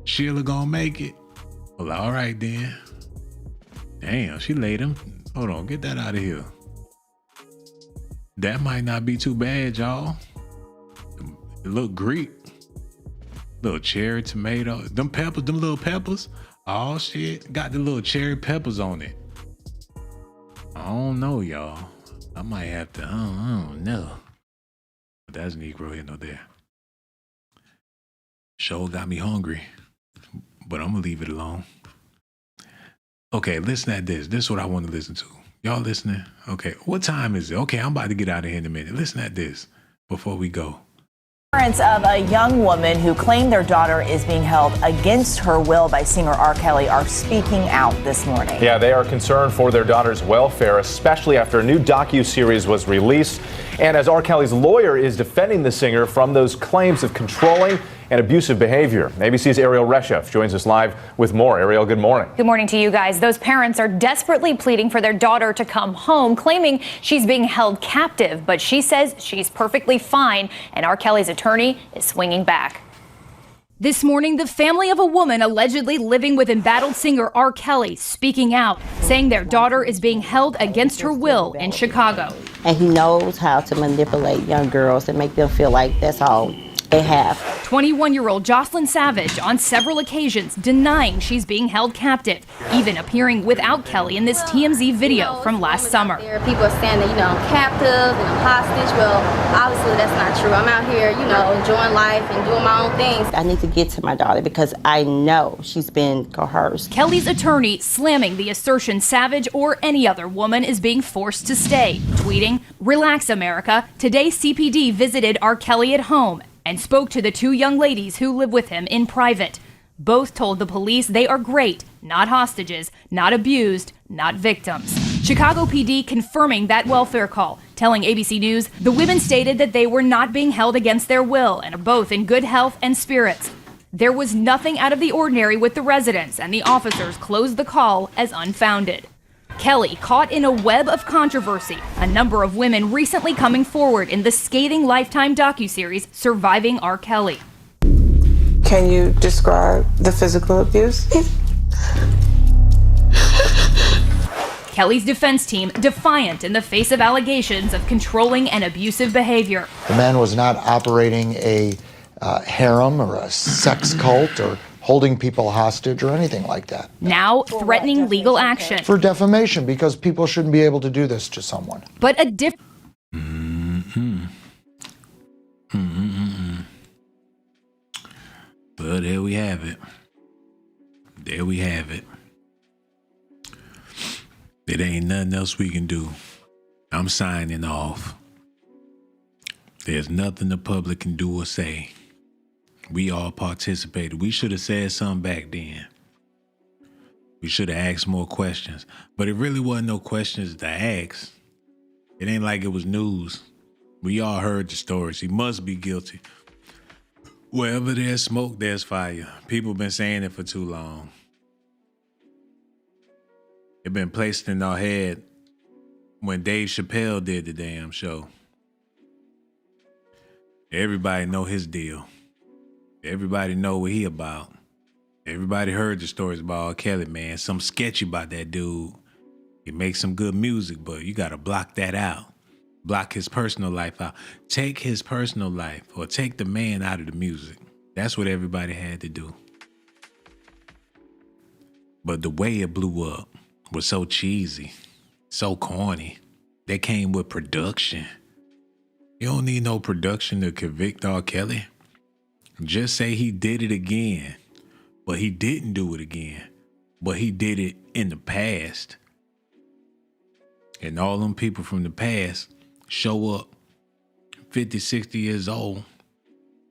Sheila gonna make it? Well, all right then. Damn, she laid him. Hold on, get that out of here. That might not be too bad, y'all. It look Greek. Little cherry tomato. Them peppers, them little peppers. Oh shit, got the little cherry peppers on it. I don't know, y'all. I might have to, I don't know. That's Negro here, no there. Show got me hungry, but I'm gonna leave it alone. Okay, listen at this. This is what I want to listen to. Y'all listening? Okay, what time is it? Okay, I'm about to get out of here in a minute. Listen at this before we go. Parents of a young woman who claimed their daughter is being held against her will by singer R. Kelly are speaking out this morning. Yeah, they are concerned for their daughter's welfare, especially after a new docu-series was released. And as R. Kelly's lawyer is defending the singer from those claims of controlling and abusive behavior. ABC's Ariel Reshef joins us live with more. Ariel, good morning. Good morning to you guys. Those parents are desperately pleading for their daughter to come home, claiming she's being held captive. But she says she's perfectly fine, and R. Kelly's attorney is swinging back. This morning, the family of a woman allegedly living with embattled singer R. Kelly speaking out, saying their daughter is being held against her will in Chicago. And he knows how to manipulate young girls and make them feel like that's all they have. 21-year-old Jocelyn Savage on several occasions denying she's being held captive, even appearing without Kelly in this TMZ video from last summer. There are people saying that, I'm captive and I'm hostage. Well, obviously that's not true. I'm out here, enjoying life and doing my own things. I need to get to my daughter because I know she's been coerced. Kelly's attorney slamming the assertion Savage or any other woman is being forced to stay, tweeting, "Relax, America. Today CPD visited R. Kelly at home and spoke to the two young ladies who live with him in private. Both told the police they are great, not hostages, not abused, not victims." Chicago PD confirming that welfare call, telling ABC News the women stated that they were not being held against their will and are both in good health and spirits. There was nothing out of the ordinary with the residents, and the officers closed the call as unfounded. Kelly caught in a web of controversy, a number of women recently coming forward in the scathing Lifetime docuseries Surviving R. Kelly. Can you describe the physical abuse? Kelly's defense team defiant in the face of allegations of controlling and abusive behavior. The man was not operating a harem or a sex cult or holding people hostage or anything like that. Now threatening legal action. For defamation, because people shouldn't be able to do this to someone. But a different... Well, there we have it. There we have it. There ain't nothing else we can do. I'm signing off. There's nothing the public can do or say. We all participated. We should have said something back then. We should have asked more questions. But it really wasn't no questions to ask. It ain't like it was news. We all heard the stories. He must be guilty. Wherever there's smoke, there's fire. People been saying it for too long. It been placed in our head when Dave Chappelle did the damn show. Everybody know his deal. Everybody know what he about. Everybody heard the stories about R. Kelly, man. Something sketchy about that dude. He makes some good music, but you gotta block that out. Block his personal life out. Take his personal life or take the man out of the music. That's what everybody had to do. But the way it blew up was so cheesy, so corny. They came with production. You don't need no production to convict R. Kelly. Just say he did it again, but he didn't do it again, but he did it in the past. And all them people from the past show up 50, 60 years old.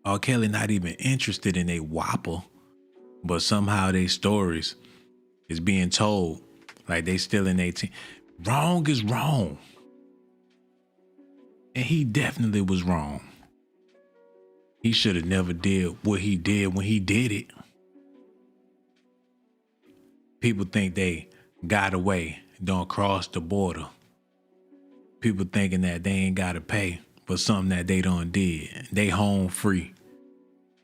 R. Kelly not even interested in a whopper, but somehow their stories is being told like they still in 18. Wrong is wrong. And he definitely was wrong. He should have never did what he did when he did it. People think they got away, don't cross the border. People thinking that they ain't got to pay for something that they done did. They home free.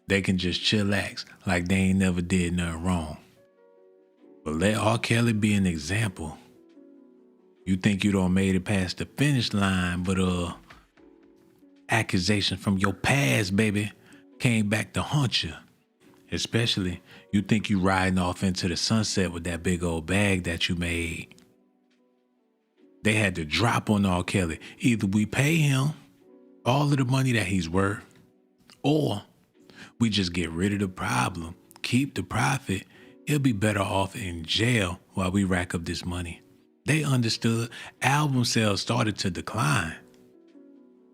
They can just chillax like they ain't never did nothing wrong. But let R. Kelly be an example. You think you done made it past the finish line, but accusation from your past, baby, came back to haunt you. Especially, you think you riding off into the sunset with that big old bag that you made. They had to drop on R. Kelly. Either we pay him all of the money that he's worth, or we just get rid of the problem, keep the profit. He'll be better off in jail while we rack up this money. They understood album sales started to decline.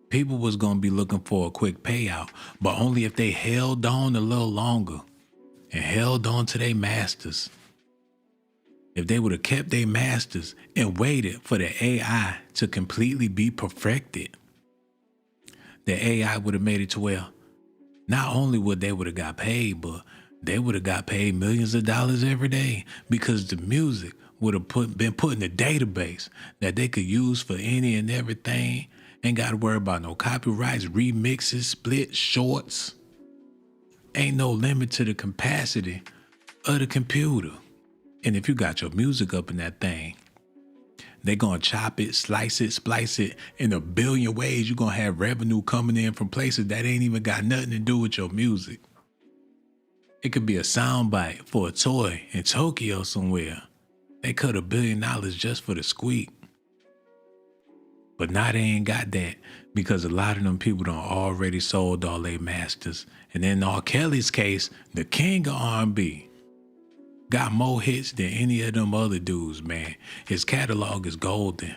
People was going to be looking for a quick payout, but only if they held on a little longer and held on to their masters. If they would have kept their masters and waited for the AI to completely be perfected, the AI would have made it to where not only would they would have got paid, but they would have got paid millions of dollars every day because the music would have been put in a database that they could use for any and everything. Ain't got to worry about no copyrights, remixes, splits, shorts. Ain't no limit to the capacity of the computer. And if you got your music up in that thing, they gonna chop it, slice it, splice it in a billion ways. You gonna have revenue coming in from places that ain't even got nothing to do with your music. It could be a soundbite for a toy in Tokyo somewhere. They cut $1 billion just for the squeak. But now they ain't got that because a lot of them people done already sold all their masters. And in R. Kelly's case, the king of R&B got more hits than any of them other dudes, man. His catalog is golden.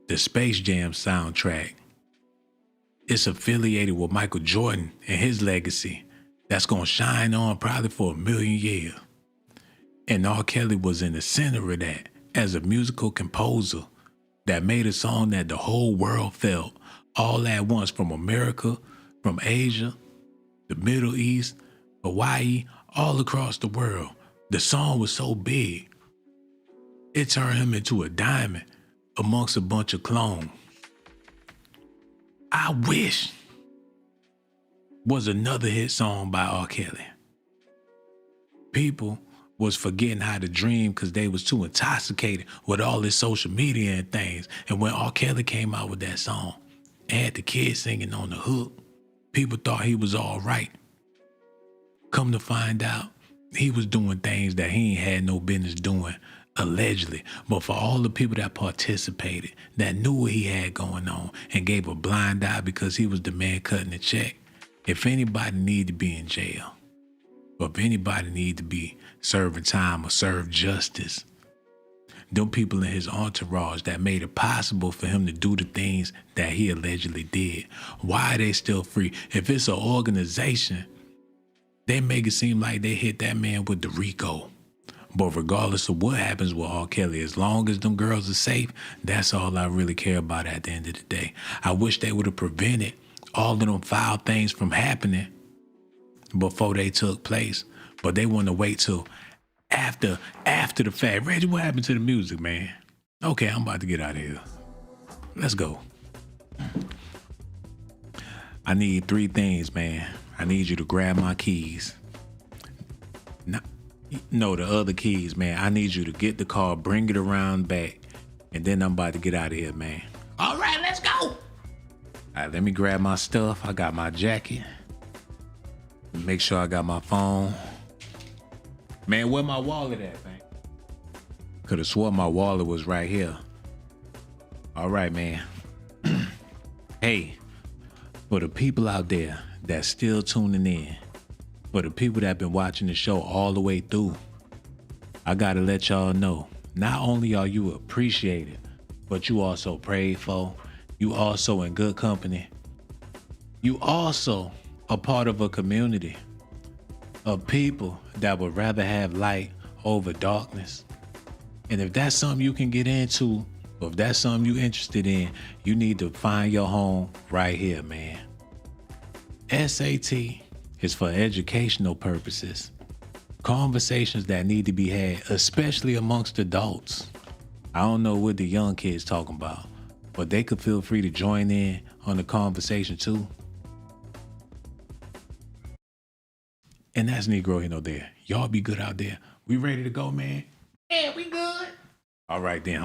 The Space Jam soundtrack, it's affiliated with Michael Jordan and his legacy. That's gonna shine on probably for 1,000,000 years. And R. Kelly was in the center of that as a musical composer that made a song that the whole world felt all at once, from America, from Asia, the Middle East, Hawaii, all across the world. The song was so big, it turned him into a diamond amongst a bunch of clones. I Wish was another hit song by R. Kelly. People was forgetting how to dream because they was too intoxicated with all this social media and things. And when R. Kelly came out with that song and had the kids singing on the hook, people thought he was all right. Come to find out, he was doing things that he ain't had no business doing, allegedly. But for all the people that participated, that knew what he had going on and gave a blind eye because he was the man cutting the check, if anybody need to be in jail, or if anybody need to be serving time or serve justice, them people in his entourage that made it possible for him to do the things that he allegedly did. Why are they still free? If it's an organization, they make it seem like they hit that man with the RICO. But regardless of what happens with R. Kelly, as long as them girls are safe, that's all I really care about at the end of the day. I wish they would have prevented all of them foul things from happening before they took place. But they want to wait till after the fact. Reggie, what happened to the music, man? Okay, I'm about to get out of here. Let's go. I need 3 things, man. I need you to grab my keys. No, the other keys, man. I need you to get the car, bring it around back, and then I'm about to get out of here, man. All right, let's go. All right, let me grab my stuff. I got my jacket. Make sure I got my phone. Man, where my wallet at, man? Could have swore my wallet was right here. All right, man. Hey, for the people out there that's still tuning in, for the people that been watching the show all the way through, I gotta let y'all know, not only are you appreciated, but you also prayed for, you also in good company, you also a part of a community of people that would rather have light over darkness. And if that's something you can get into, or if that's something you're interested in, you need to find your home right here, man. S.A.T. is for educational purposes. Conversations that need to be had, especially amongst adults. I don't know what the young kids talking about, but they could feel free to join in on the conversation too. And that's Negro Hino there. Y'all be good out there. We ready to go, man? Yeah, we good. All right, then.